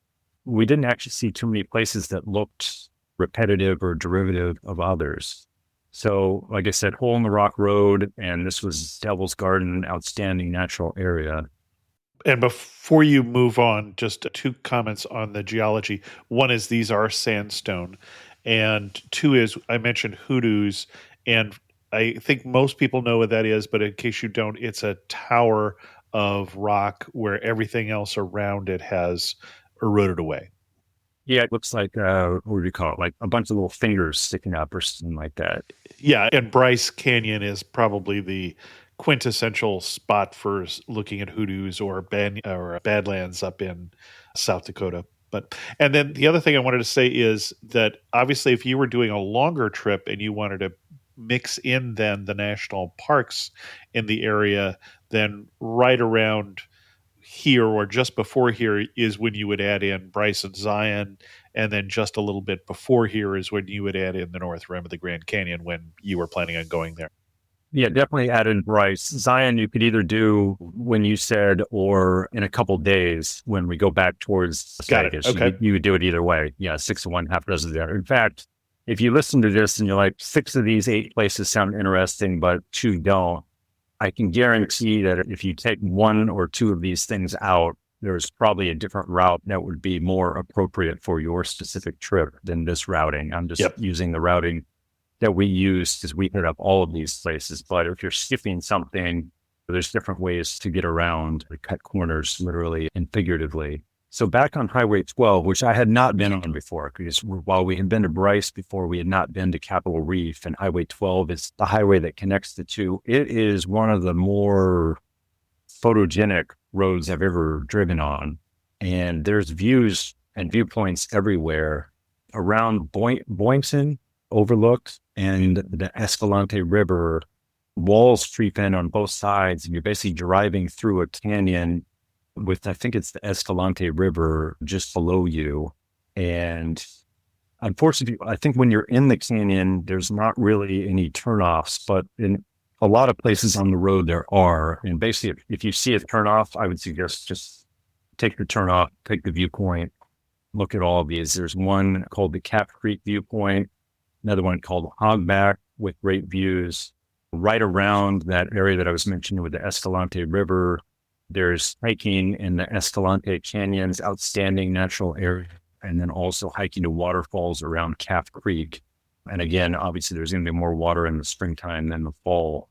We didn't actually see too many places that looked repetitive or derivative of others. So like I said, Hole in the Rock Road, and this was Devil's Garden Outstanding Natural Area. And before you move on, just 2 comments on the geology. One is these are sandstone. And 2 is I mentioned hoodoos. And I think most people know what that is, but in case you don't, it's a tower of rock where everything else around it has eroded away. Yeah, it looks like, what do you call it? Like a bunch of little fingers sticking up or something like that. Yeah, and Bryce Canyon is probably the quintessential spot for looking at hoodoos or badlands up in South Dakota. And then the other thing I wanted to say is that obviously if you were doing a longer trip and you wanted to mix in then the national parks in the area, then right around here or just before here is when you would add in Bryce and Zion, and then just a little bit before here is when you would add in the North Rim of the Grand Canyon when you were planning on going there. Yeah, definitely add in Bryce. Zion, you could either do when you said, or in a couple days when we go back towards Vegas. Okay. You would do it either way. Yeah, 6 of one, half a dozen of the other. In fact, if you listen to this and you're like, 6 of these 8 places sound interesting, but 2 don't, I can guarantee that if you take 1 or 2 of these things out, there's probably a different route that would be more appropriate for your specific trip than this routing. I'm just using the routing that we use because we hit up all of these places. But if you're skipping something, There's different ways to get around, to cut corners, literally and figuratively. So back on Highway 12, which I had not been on before, because while we had been to Bryce before, we had not been to Capitol Reef, and Highway 12 is the highway that connects the two. It is one of the more photogenic roads I've ever driven on. And there's views and viewpoints everywhere around Boynton overlooked and the Escalante River. Walls creep in on both sides, and you're basically driving through a canyon with, I think it's the Escalante River just below you. And unfortunately, I think when you're in the canyon, there's not really any turnoffs, but in a lot of places on the road there are. And basically, if you see a turnoff, I would suggest just take your turnoff, take the viewpoint, look at all of these. There's one called the Cap Creek viewpoint, another one called Hogback with great views. Right around that area that I was mentioning with the Escalante River, there's hiking in the Escalante Canyon's outstanding natural area, and then also hiking to waterfalls around Calf Creek. And again, obviously, there's going to be more water in the springtime than the fall.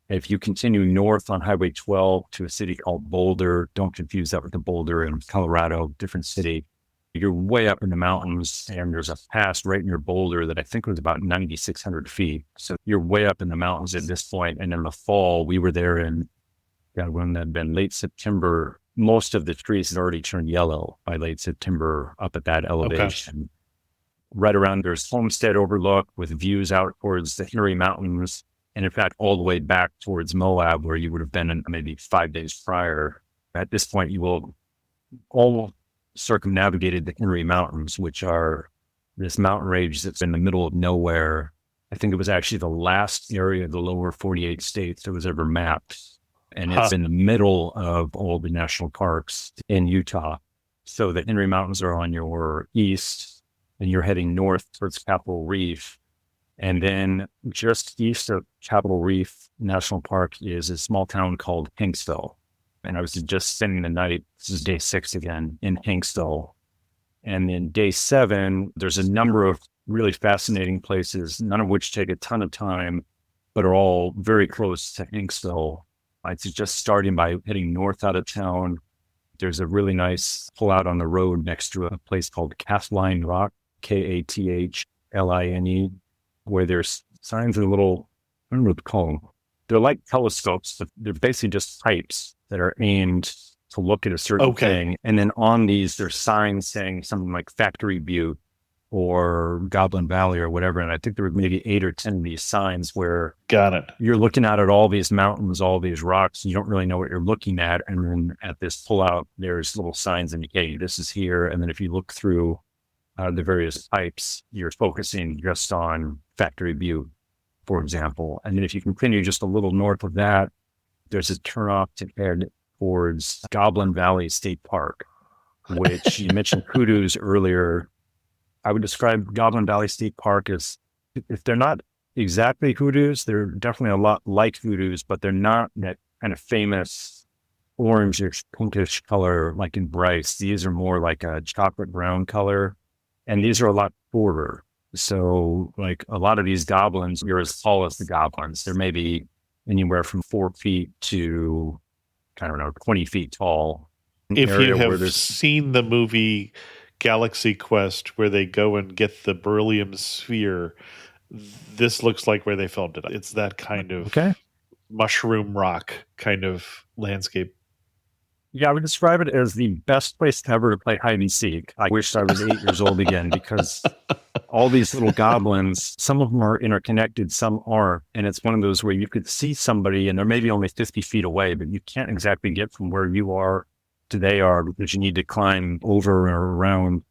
If you continue north on Highway 12 to a city called Boulder, don't confuse that with the Boulder in Colorado, different city. You're way up in the mountains, and there's a pass right near Boulder that I think was about 9,600 feet. So you're way up in the mountains at this point. And in the fall, we were there in, when that had been late September. Most of the trees had already turned yellow by late September up at that elevation. Okay. Right around there's Homestead Overlook with views out towards the Henry Mountains. And in fact, all the way back towards Moab, where you would have been in maybe 5 days prior. At this point, you will all circumnavigated the Henry Mountains, which are this mountain range that's in the middle of nowhere. I think it was actually the last area of the lower 48 states that was ever mapped. And it's in the middle of all the national parks in Utah. So the Henry Mountains are on your east, and you're heading north towards Capitol Reef. And then just east of Capitol Reef National Park is a small town called Hanksville. And I was just spending the night, this is day 6 again, in Hanksville. And then day 7, there's a number of really fascinating places, none of which take a ton of time, but are all very close to Hanksville. I'd suggest starting by heading north out of town. There's a really nice pull out on the road next to a place called Kathleen Rock, Kathline, where there's signs of little, I don't know what to call them. They're like telescopes. They're basically just pipes that are aimed to look at a certain thing. And then on these, there's signs saying something like Factory Butte or Goblin Valley or whatever. And I think there were maybe 8 or 10 of these signs where you're looking out at all these mountains, all these rocks. You don't really know what you're looking at. And then at this pullout, there's little signs indicating this is here. And then if you look through the various pipes, you're focusing just on Factory Butte, for example. And then if you continue just a little north of that, there's a turnoff to head towards Goblin Valley State Park, which you mentioned hoodoos earlier. I would describe Goblin Valley State Park as, if they're not exactly hoodoos, they're definitely a lot like hoodoos, but they're not that kind of famous orangish, pinkish color like in Bryce. These are more like a chocolate brown color, and these are a lot shorter. So like a lot of these goblins, you're as tall as the goblins. They're maybe anywhere from 4 feet to, I don't know, 20 feet tall. If you have seen the movie Galaxy Quest, where they go and get the beryllium sphere, this looks like where they filmed it. It's that kind of mushroom rock kind of landscape. Yeah, I would describe it as the best place ever to play hide and seek. I wish I was 8 years old again, because all these little goblins, some of them are interconnected, some aren't. And it's one of those where you could see somebody and they're maybe only 50 feet away, but you can't exactly get from where you are to they are, because you need to climb over or around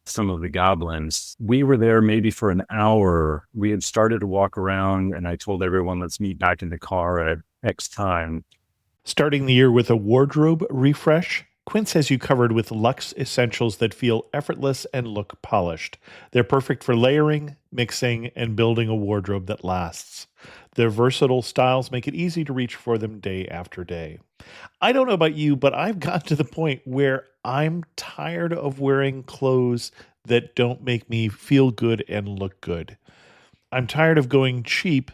some of the goblins. We were there maybe for an hour. We had started to walk around, and I told everyone, let's meet back in the car at X time. Starting the year with a wardrobe refresh, Quince has you covered with luxe essentials that feel effortless and look polished. They're perfect for layering, mixing, and building a wardrobe that lasts. Their versatile styles make it easy to reach for them day after day. I don't know about you, but I've gotten to the point where I'm tired of wearing clothes that don't make me feel good and look good. I'm tired of going cheap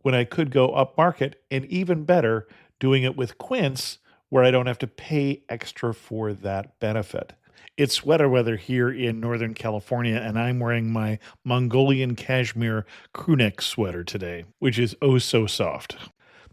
when I could go upmarket, and even better, doing it with Quince, where I don't have to pay extra for that benefit. It's sweater weather here in Northern California, and I'm wearing my Mongolian cashmere crewneck sweater today, which is oh so soft.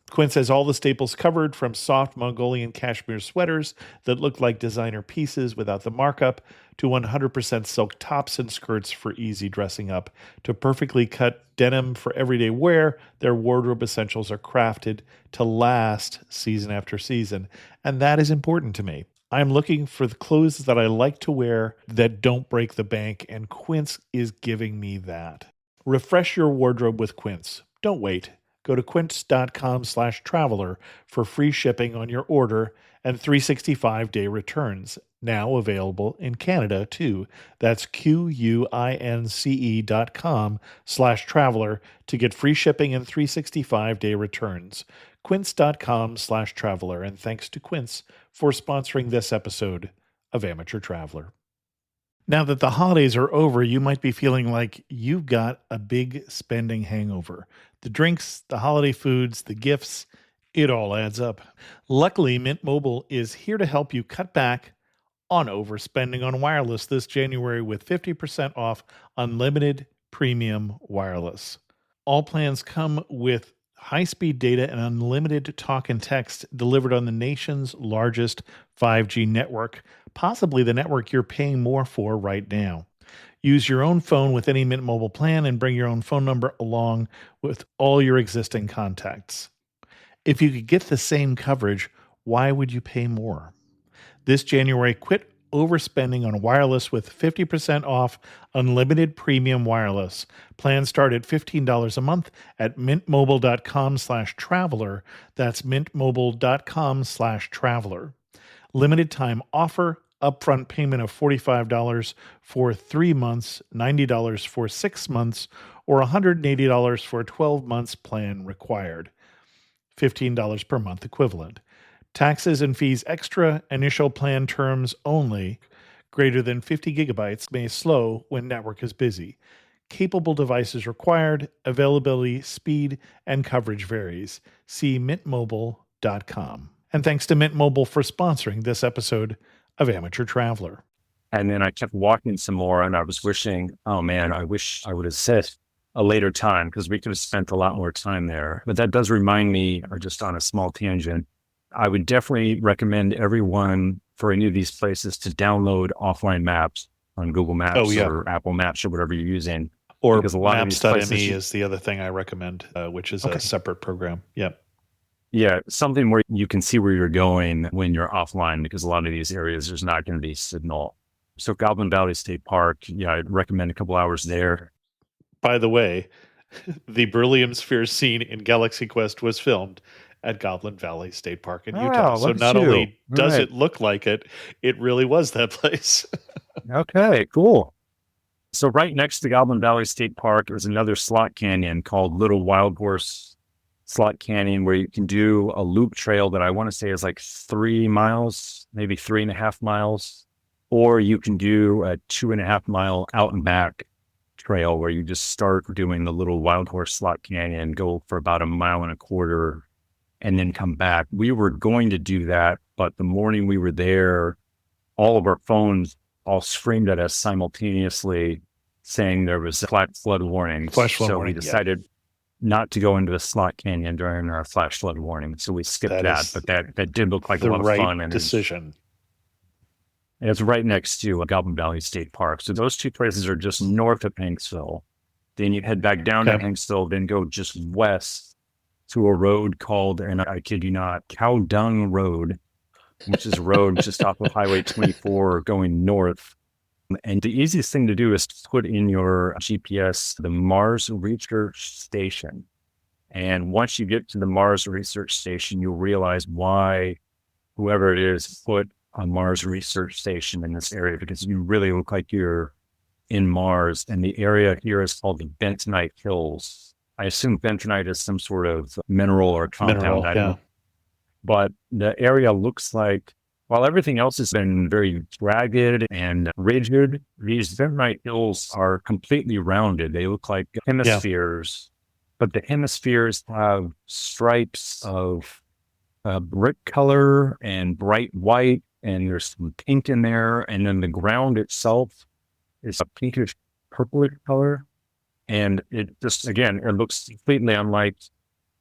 Quince has all the staples covered, from soft Mongolian cashmere sweaters that look like designer pieces without the markup, to 100% silk tops and skirts for easy dressing up, to perfectly cut denim for everyday wear. Their wardrobe essentials are crafted to last season after season, and that is important to me. I'm looking for the clothes that I like to wear that don't break the bank, and Quince is giving me that. Refresh your wardrobe with Quince. Don't wait. Go to quince.com/traveler for free shipping on your order and 365-day returns. Now available in Canada too. That's QUINCE.com/traveler to get free shipping and 365-day returns. Quince.com/traveler. And thanks to Quince for sponsoring this episode of Amateur Traveler. Now that the holidays are over, you might be feeling like you've got a big spending hangover. The drinks, the holiday foods, the gifts, it all adds up. Luckily, Mint Mobile is here to help you cut back on overspending on wireless this January with 50% off unlimited premium wireless. All plans come with high-speed data and unlimited talk and text delivered on the nation's largest 5G network, possibly the network you're paying more for right now. Use your own phone with any Mint Mobile plan and bring your own phone number along with all your existing contacts. If you could get the same coverage, why would you pay more? This January, quit overspending on wireless with 50% off unlimited premium wireless. Plans start at $15 a month at mintmobile.com/traveler. That's mintmobile.com/traveler. Limited time offer. Upfront payment of $45 for 3 months, $90 for 6 months, or $180 for a 12 months plan required. $15 per month equivalent. Taxes and fees extra. Initial plan terms only. Greater than 50 gigabytes may slow when network is busy. Capable devices required. Availability, speed, and coverage varies. See mintmobile.com. And thanks to Mint Mobile for sponsoring this episode of Amateur Traveler. And then I kept walking some more, and I was wishing, oh man, I wish I would have set a later time, because we could have spent a lot more time there. But that does remind me, or just on a small tangent, I would definitely recommend everyone for any of these places to download offline maps on Google Maps or Apple Maps or whatever you're using. Or because a lot Maps.me of these places is the other thing I recommend, which is a separate program. Yep. Yeah, something where you can see where you're going when you're offline, because a lot of these areas, there's not going to be signal. So Goblin Valley State Park, yeah, I'd recommend a couple hours there. By the way, the beryllium sphere scene in Galaxy Quest was filmed at Goblin Valley State Park in Utah. So not only does it look like it, it really was that place. Okay, cool. So right next to Goblin Valley State Park, there's another slot canyon called Little Wild Horse Slot Canyon, where you can do a loop trail that I want to say is like 3 miles, maybe 3.5 miles, or you can do a 2.5 mile out and back trail where you just start doing the Little Wild Horse Slot Canyon, go for about 1.25 miles, and then come back. We were going to do that, but the morning we were there, all of our phones all screamed at us simultaneously saying there was a flash flood warning. So we decided not to go into the slot canyon during our flash flood warning. So we skipped that, but that did look like a lot of fun. And decision. It's right next to Goblin Valley State Park. So those two places are just north of Hanksville. Then you head back down to Hanksville, then go just west to a road called, and I kid you not, Cow Dung Road, which is a road just off of Highway 24 going north. And the easiest thing to do is to put in your GPS the Mars Research Station. And once you get to the Mars Research Station, you'll realize why whoever it is put a Mars Research Station in this area, because you really look like you're in Mars. And the area here is called the Bentonite Hills. I assume bentonite is some sort of mineral or compound. I don't know. But the area looks like, while everything else has been very ragged and rigid, these bentonite hills are completely rounded. They look like hemispheres, but the hemispheres have stripes of a brick color and bright white, and there's some pink in there. And then the ground itself is a pinkish purplish color. And it just, again, it looks completely unlike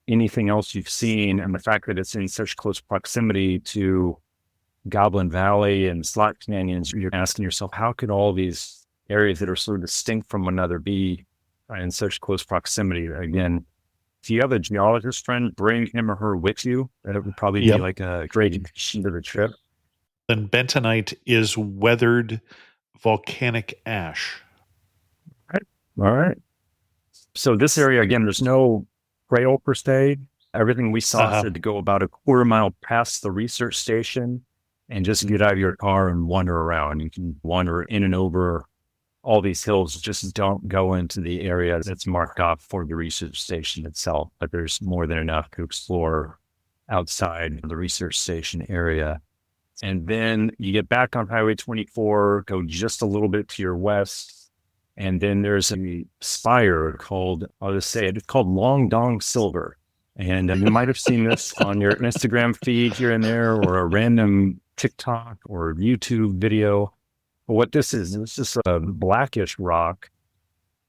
anything else you've seen. And the fact that it's in such close proximity to Goblin Valley and Slot Canyons, you're asking yourself, how could all these areas that are so distinct from one another be in such close proximity? Again, if you have a geologist friend, bring him or her with you. That would probably be like a great addition to the trip. And bentonite is weathered volcanic ash. All right. So this area, again, there's no trail per se. Everything we saw said to go about a quarter mile past the research station and just get out of your car and wander around. You can wander in and over all these hills. Just don't go into the area that's marked off for the research station itself. But there's more than enough to explore outside the research station area. And then you get back on Highway 24, go just a little bit to your west. And then there's a spire called, I'll just say it, it's called Long Dong Silver. And you might have seen this on your Instagram feed here and there, or a random TikTok or YouTube video. But what this is, it's just a blackish rock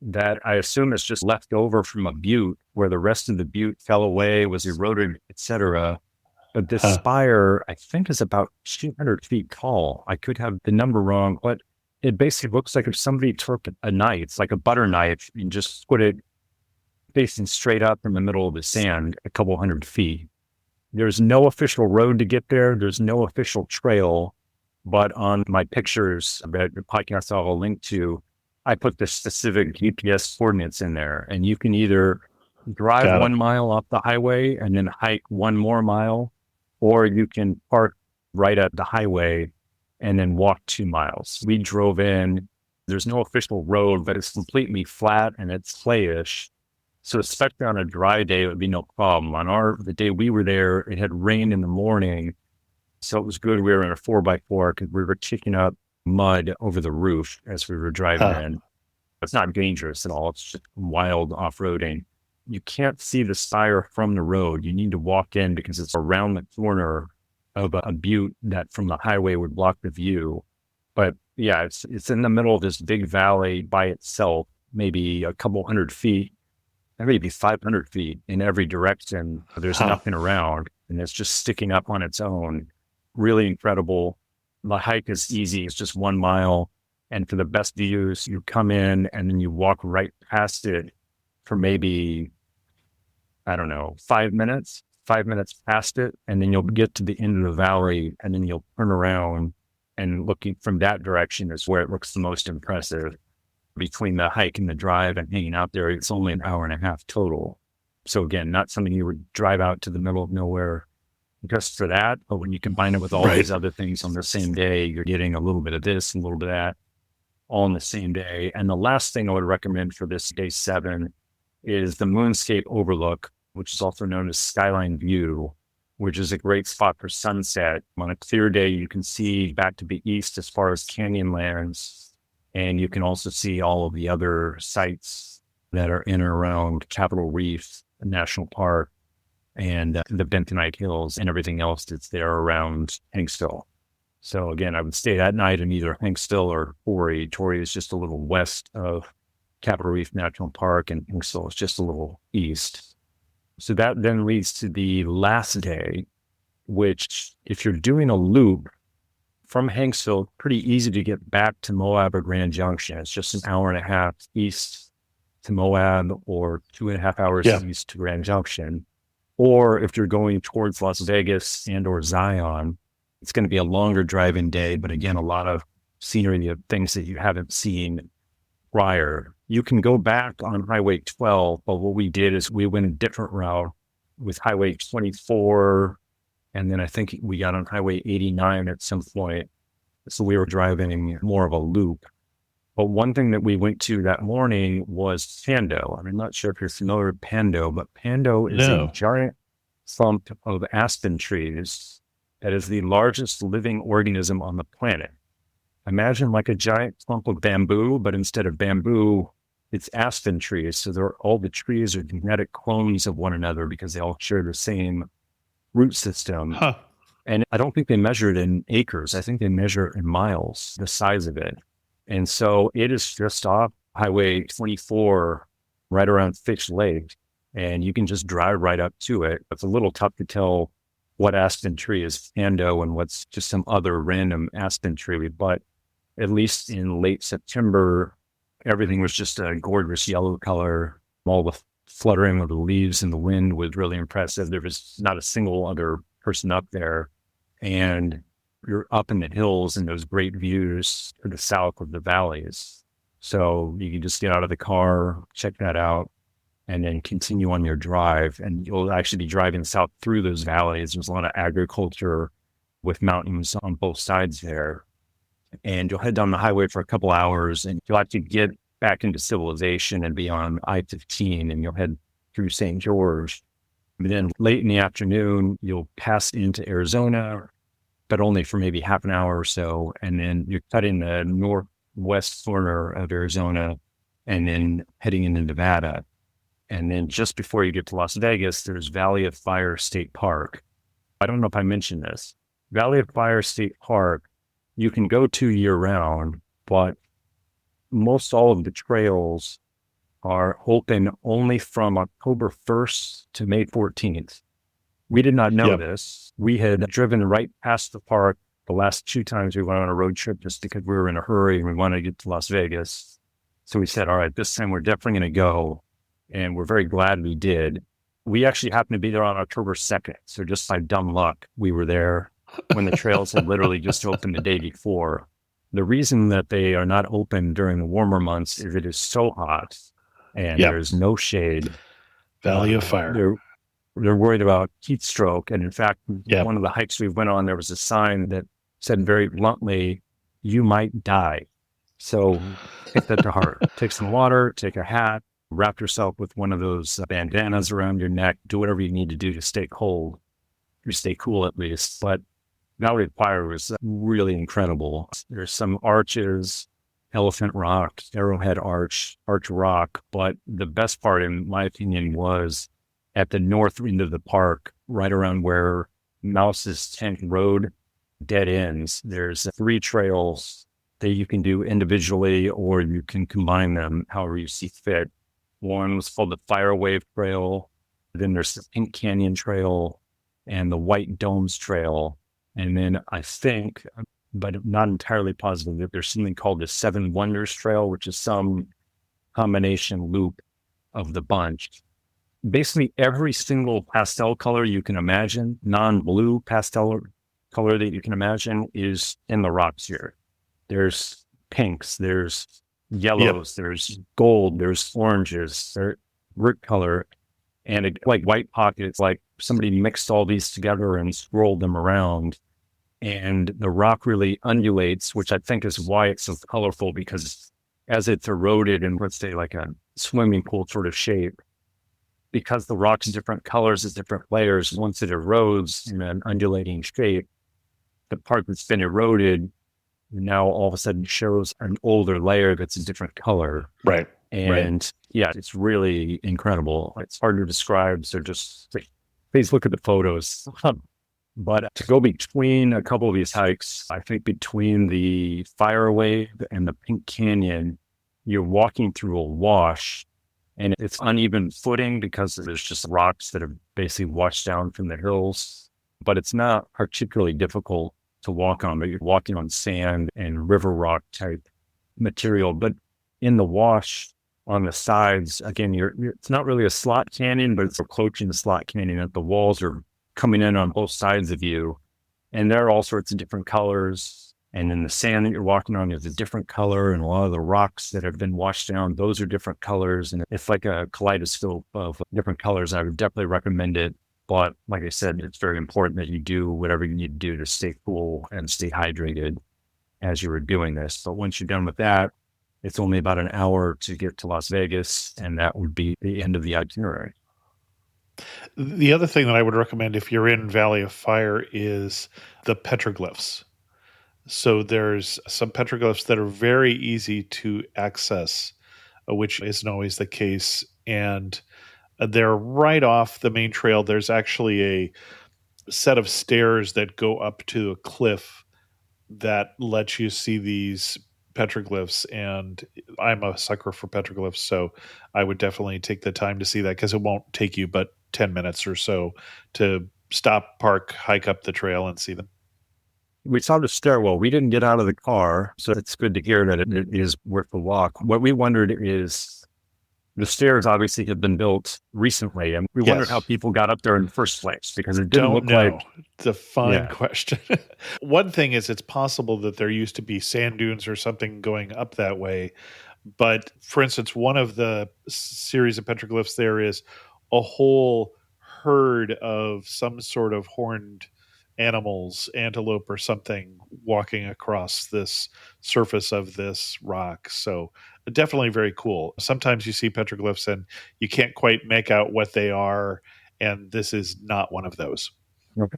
that I assume is just left over from a butte where the rest of the butte fell away, was eroded, etc. But this spire, I think, is about 200 feet tall. I could have the number wrong, but it basically looks like if somebody took a knife, it's like a butter knife, and just put it facing straight up in the middle of the sand, a couple hundred feet. There's no official road to get there. There's no official trail. But on my pictures that the podcast I'll link to, I put the specific GPS coordinates in there. And you can either drive 1 mile off the highway and then hike 1 more mile, or you can park right at the highway and then walk 2 miles. We drove in. There's no official road, but it's completely flat and it's clayish. So especially on a dry day, it would be no problem. On the day we were there, it had rained in the morning. So it was good. We were in a 4x4 because we were kicking up mud over the roof as we were driving in. It's not dangerous at all. It's just wild off-roading. You can't see the spire from the road. You need to walk in because it's around the corner of a butte that from the highway would block the view. But yeah, it's in the middle of this big valley by itself, maybe a couple hundred feet, maybe 500 feet in every direction. There's nothing around, and it's just sticking up on its own. Really incredible. The hike is easy. It's just 1 mile. And for the best views, you come in and then you walk right past it for maybe, 5 minutes past it. And then you'll get to the end of the valley, and then you'll turn around, and looking from that direction is where it looks the most impressive. Between the hike and the drive and hanging out there, it's only an hour and a half total. So again, not something you would drive out to the middle of nowhere just for that. But when you combine it with all these other things on the same day, you're getting a little bit of this and a little bit of that all on the same day. And the last thing I would recommend for this day 7 is the Moonscape Overlook, which is also known as Skyline View, which is a great spot for sunset. On a clear day, you can see back to the east as far as Canyonlands. And you can also see all of the other sites that are in and around Capitol Reef National Park and the Bentonite Hills and everything else that's there around Hanksville. So again, I would stay that night in either Hanksville or Torrey. Torrey is just a little west of Capitol Reef National Park, and Hanksville is just a little east. So that then leads to the last day, which if you're doing a loop from Hanksville, pretty easy to get back to Moab or Grand Junction. It's just an hour and a half east to Moab, or 2.5 hours east to Grand Junction. Or if you're going towards Las Vegas and or Zion, it's going to be a longer driving day, but again, a lot of scenery, things that you haven't seen prior. You can go back on Highway 12, but what we did is we went a different route with Highway 24, and then I think we got on Highway 89 at some point. So we were driving more of a loop. But one thing that we went to that morning was Pando. I'm not sure if you're familiar with Pando, but Pando is a giant clump of aspen trees that is the largest living organism on the planet. Imagine like a giant clump of bamboo, but instead of bamboo, it's aspen trees. So all the trees are genetic clones of one another because they all share the same root system. Huh. And I don't think they measure it in acres. I think they measure it in miles, the size of it. And so it is just off Highway 24, right around Fish Lake. And you can just drive right up to it. It's a little tough to tell what aspen tree is Pando and what's just some other random aspen tree. But at least in late September, everything was just a gorgeous yellow color. All the fluttering of the leaves in the wind was really impressive. There was not a single other person up there. And you're up in the hills and those great views to the south of the valleys. So you can just get out of the car, check that out, and then continue on your drive. And you'll actually be driving south through those valleys. There's a lot of agriculture with mountains on both sides there. And you'll head down the highway for a couple hours and you'll have to get back into civilization and be on I-15 and you'll head through St. George. And then late in the afternoon, you'll pass into Arizona, but only for maybe half an hour or so. And then you're cutting the northwest corner of Arizona and then heading into Nevada. And then just before you get to Las Vegas, there's Valley of Fire State Park. I don't know if I mentioned this. Valley of Fire State Park, you can go to year round, but most all of the trails are open only from October 1st to May 14th. We did not know this. We had driven right past the park the last 2 times we went on a road trip just because we were in a hurry and we wanted to get to Las Vegas. So we said, all right, this time we're definitely going to go. And we're very glad we did. We actually happened to be there on October 2nd. So just by dumb luck, we were there when the trails had literally just opened the day before. The reason that they are not open during the warmer months is it is so hot and there's no shade. Valley of Fire. They're worried about heat stroke. And in fact, one of the hikes we went on, there was a sign that said very bluntly, you might die. So take that to heart. Take some water, take a hat, wrap yourself with one of those bandanas around your neck, do whatever you need to do to stay cold, or stay cool at least. But Valley of Fire was really incredible. There's some arches, Elephant Rock, Arrowhead Arch, Arch Rock. But the best part, in my opinion, was at the north end of the park, right around where Mouse's Tent Road dead ends. There's 3 trails that you can do individually, or you can combine them however you see fit. One was called the Fire Wave Trail. Then there's the Pink Canyon Trail and the White Domes Trail. And then I think, but I'm not entirely positive, that there's something called the Seven Wonders Trail, which is some combination loop of the bunch. Basically, every single pastel color you can imagine, non-blue pastel color that you can imagine, is in the rocks here. There's pinks, there's yellows, there's gold, there's oranges, there's root color, and like white pockets, like somebody mixed all these together and swirled them around. And the rock really undulates, which I think is why it's so colorful, because as it's eroded in, let's say, like a swimming pool sort of shape, because the rock's different colors, it's different layers, once it erodes in an undulating shape, the part that's been eroded now all of a sudden shows an older layer that's a different color. Right. And it's really incredible. It's hard to describe. So just please look at the photos. But to go between a couple of these hikes, I think between the Fire Wave and the Pink Canyon, you're walking through a wash and it's uneven footing because there's just rocks that have basically washed down from the hills, but it's not particularly difficult to walk on, but you're walking on sand and river rock type material. But in the wash on the sides, again, it's not really a slot canyon, but it's approaching the slot canyon that the walls are coming in on both sides of you. And there are all sorts of different colors. And then the sand that you're walking on is a different color. And a lot of the rocks that have been washed down, those are different colors. And it's like a kaleidoscope of different colors. I would definitely recommend it. But like I said, it's very important that you do whatever you need to do to stay cool and stay hydrated as you were doing this. But once you're done with that, it's only about an hour to get to Las Vegas, and that would be the end of the itinerary. The other thing that I would recommend if you're in Valley of Fire is the petroglyphs. So there's some petroglyphs that are very easy to access, which isn't always the case. And they're right off the main trail. There's actually set of stairs that go up to a cliff that lets you see these petroglyphs. And I'm a sucker for petroglyphs, so I would definitely take the time to see that, because it won't take you but 10 minutes or so to stop, park, hike up the trail and see them. We saw the stairwell. We didn't get out of the car, so it's good to hear that it is worth the walk. What we wondered is, the stairs obviously have been built recently, and we wondered how people got up there in the first place, because it didn't look like... It's a fine question. One thing is, it's possible that there used to be sand dunes or something going up that way. But for instance, one of the series of petroglyphs there is a whole herd of some sort of horned animals, antelope or something, walking across this surface of this rock. So definitely very cool. Sometimes you see petroglyphs and you can't quite make out what they are, and this is not one of those. Okay.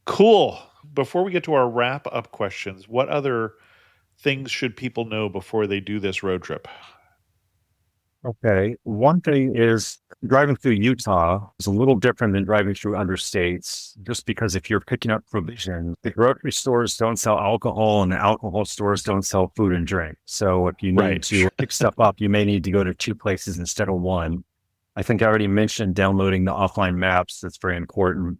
Cool. Before we get to our wrap up questions, what other things should people know before they do this road trip? Okay. One thing is, driving through Utah is a little different than driving through other states, just because if you're picking up provisions, the grocery stores don't sell alcohol and the alcohol stores don't sell food and drink. So if you need to pick stuff up, you may need to go to two places instead of one. I think I already mentioned downloading the offline maps. That's very important.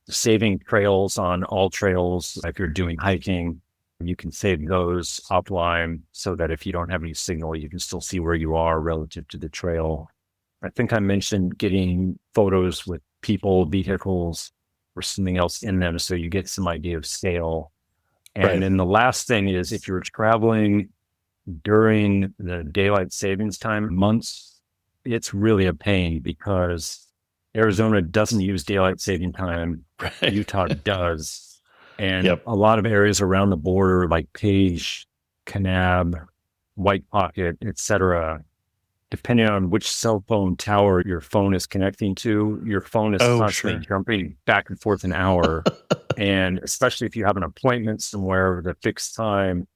Saving trails on all trails. If you're doing hiking, you can save those offline so that if you don't have any signal, you can still see where you are relative to the trail. I think I mentioned getting photos with people, vehicles, or something else in them, so you get some idea of scale. And then the last thing is, if you're traveling during the daylight savings time months, it's really a pain, because Arizona doesn't use daylight saving time. Utah does. And a lot of areas around the border, like Page, Kanab, White Pocket, etc., depending on which cell phone tower your phone is connecting to, your phone is constantly jumping back and forth an hour. And especially if you have an appointment somewhere with a fixed time,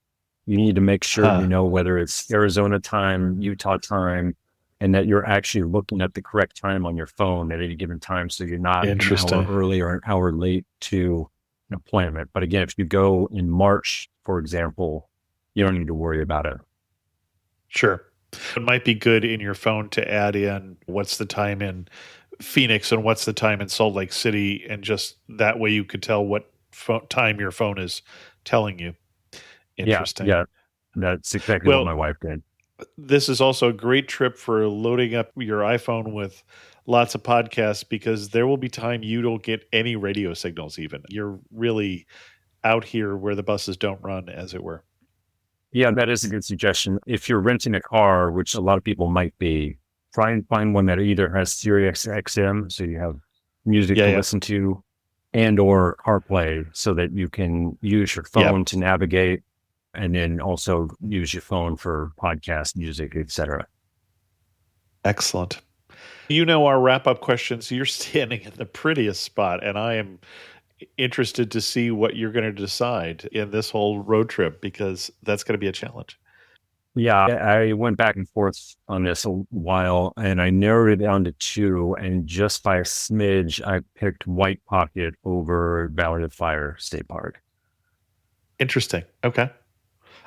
you need to make sure you know whether it's Arizona time, Utah time, and that you're actually looking at the correct time on your phone at any given time, so you're not an hour early or an hour late to an appointment. But again, if you go in March, for example, you don't need to worry about it. Sure. It might be good in your phone to add in what's the time in Phoenix and what's the time in Salt Lake City, and just that way you could tell what time your phone is telling you. Interesting. Yeah. That's exactly what my wife did. This is also a great trip for loading up your iPhone with lots of podcasts, because there will be time you don't get any radio signals even. You're really out here where the buses don't run, as it were. Yeah, that is a good suggestion. If you're renting a car, which a lot of people might be, try and find one that either has Sirius XM, so you have music to listen to, and or CarPlay, so that you can use your phone to navigate, and then also use your phone for podcast, music, etc. Excellent. You know our wrap-up questions. You're standing in the prettiest spot, and I am interested to see what you're going to decide in this whole road trip, because that's going to be a challenge. Yeah, I went back and forth on this a while, and I narrowed it down to two, and just by a smidge, I picked White Pocket over Valley of Fire State Park. Interesting. Okay.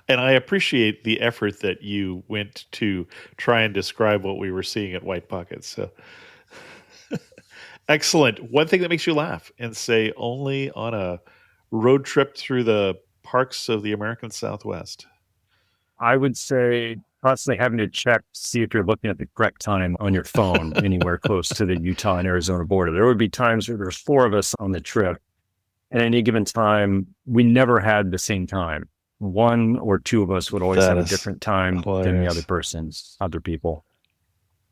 And I appreciate the effort that you went to try and describe what we were seeing at White Pocket. So excellent. One thing that makes you laugh and say only on a road trip through the parks of the American Southwest. I would say constantly having to check to see if you're looking at the correct time on your phone anywhere close to the Utah and Arizona border. There would be times where there's four of us on the trip. At any given time, we never had the same time. One or two of us would always have a different time than the other people.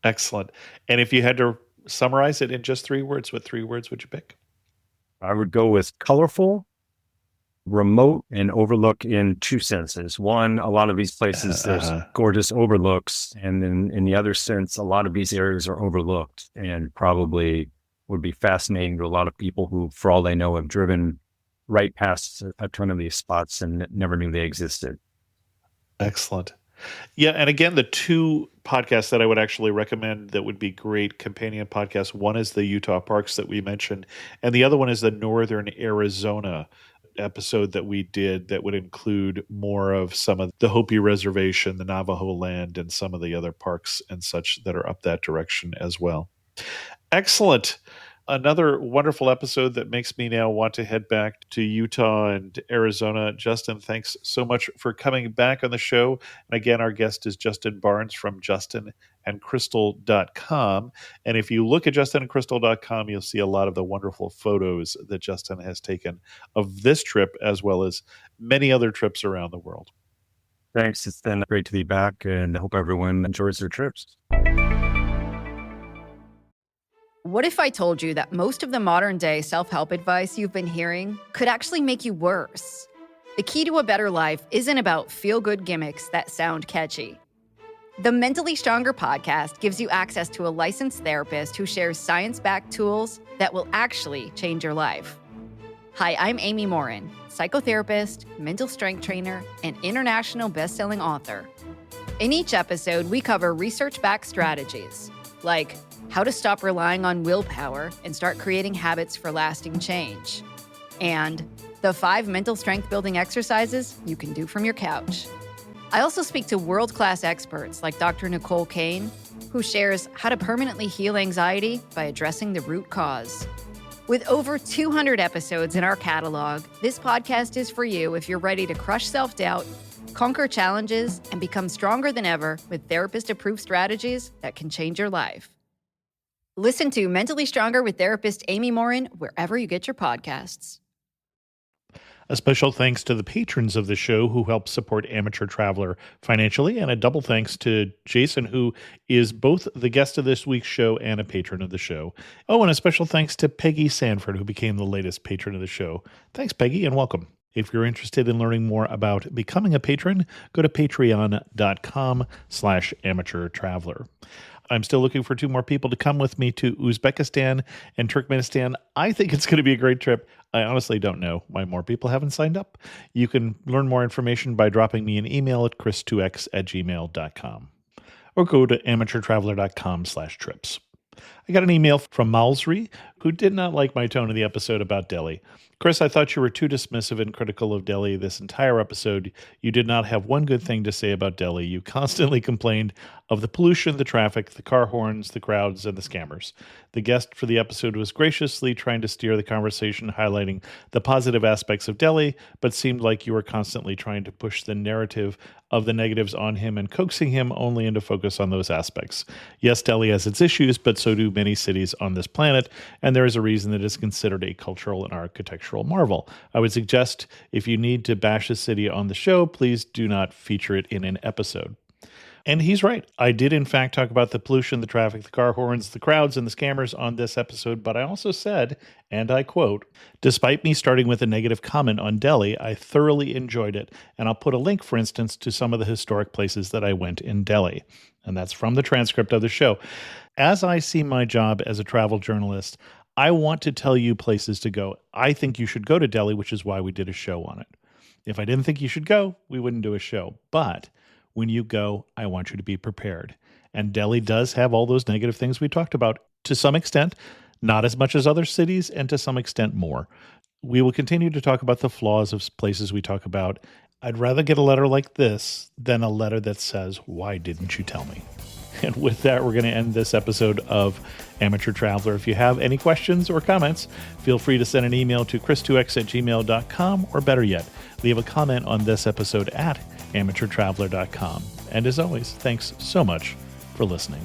Excellent. And if you had to summarize it in just 3 words, what 3 words would you pick? I would go with colorful, remote, and overlook in two senses. One, a lot of these places, there's gorgeous overlooks. And then in the other sense, a lot of these areas are overlooked and probably would be fascinating to a lot of people who, for all they know, have driven right past a ton of these spots and never knew they existed. Excellent. Yeah, and again, the two podcasts that I would actually recommend that would be great companion podcasts, one is the Utah Parks that we mentioned, and the other one is the Northern Arizona episode that we did that would include more of some of the Hopi Reservation, the Navajo land, and some of the other parks and such that are up that direction as well. Excellent. Another wonderful episode that makes me now want to head back to Utah and Arizona. Justin, thanks so much for coming back on the show. And again, our guest is Justin Barnes from justinandcrystal.com. And if you look at justinandcrystal.com, you'll see a lot of the wonderful photos that Justin has taken of this trip as well as many other trips around the world. Thanks. It's been great to be back, and I hope everyone enjoys their trips. What if I told you that most of the modern day self-help advice you've been hearing could actually make you worse? The key to a better life isn't about feel-good gimmicks that sound catchy. The Mentally Stronger podcast gives you access to a licensed therapist who shares science-backed tools that will actually change your life. Hi, I'm Amy Morin, psychotherapist, mental strength trainer, and international best-selling author. In each episode, we cover research-backed strategies, like how to stop relying on willpower and start creating habits for lasting change, and the 5 mental strength building exercises you can do from your couch. I also speak to world-class experts like Dr. Nicole Kane, who shares how to permanently heal anxiety by addressing the root cause. With over 200 episodes in our catalog, this podcast is for you if you're ready to crush self-doubt, conquer challenges, and become stronger than ever with therapist-approved strategies that can change your life. Listen to Mentally Stronger with therapist Amy Morin wherever you get your podcasts. A special thanks to the patrons of the show who help support Amateur Traveler financially, and a double thanks to Jason, who is both the guest of this week's show and a patron of the show. Oh, and a special thanks to Peggy Sanford, who became the latest patron of the show. Thanks, Peggy, and welcome. If you're interested in learning more about becoming a patron, go to patreon.com/amateurtraveler. I'm still looking for 2 more people to come with me to Uzbekistan and Turkmenistan. I think it's going to be a great trip. I honestly don't know why more people haven't signed up. You can learn more information by dropping me an email at chris2x@gmail.com or go to amateurtraveler.com/trips. I got an email from Malsri, who did not like my tone of the episode about Delhi. Chris, I thought you were too dismissive and critical of Delhi this entire episode. You did not have one good thing to say about Delhi. You constantly complained of the pollution, the traffic, the car horns, the crowds, and the scammers. The guest for the episode was graciously trying to steer the conversation, highlighting the positive aspects of Delhi, but seemed like you were constantly trying to push the narrative of the negatives on him and coaxing him only into focus on those aspects. Yes, Delhi has its issues, but so do many cities on this planet, and there is a reason that it is considered a cultural and architectural marvel. I would suggest if you need to bash a city on the show, please do not feature it in an episode. And he's right. I did, in fact, talk about the pollution, the traffic, the car horns, the crowds, and the scammers on this episode, but I also said, and I quote, "Despite me starting with a negative comment on Delhi, I thoroughly enjoyed it, and I'll put a link, for instance, to some of the historic places that I went in Delhi." And that's from the transcript of the show. As I see my job as a travel journalist, I want to tell you places to go. I think you should go to Delhi, which is why we did a show on it. If I didn't think you should go, we wouldn't do a show. But when you go, I want you to be prepared. And Delhi does have all those negative things we talked about to some extent, not as much as other cities, and to some extent more. We will continue to talk about the flaws of places we talk about. I'd rather get a letter like this than a letter that says, "Why didn't you tell me?" And with that, we're going to end this episode of Amateur Traveler. If you have any questions or comments, feel free to send an email to chris2x@gmail.com, or better yet, leave a comment on this episode at amateurtraveler.com. And as always, thanks so much for listening.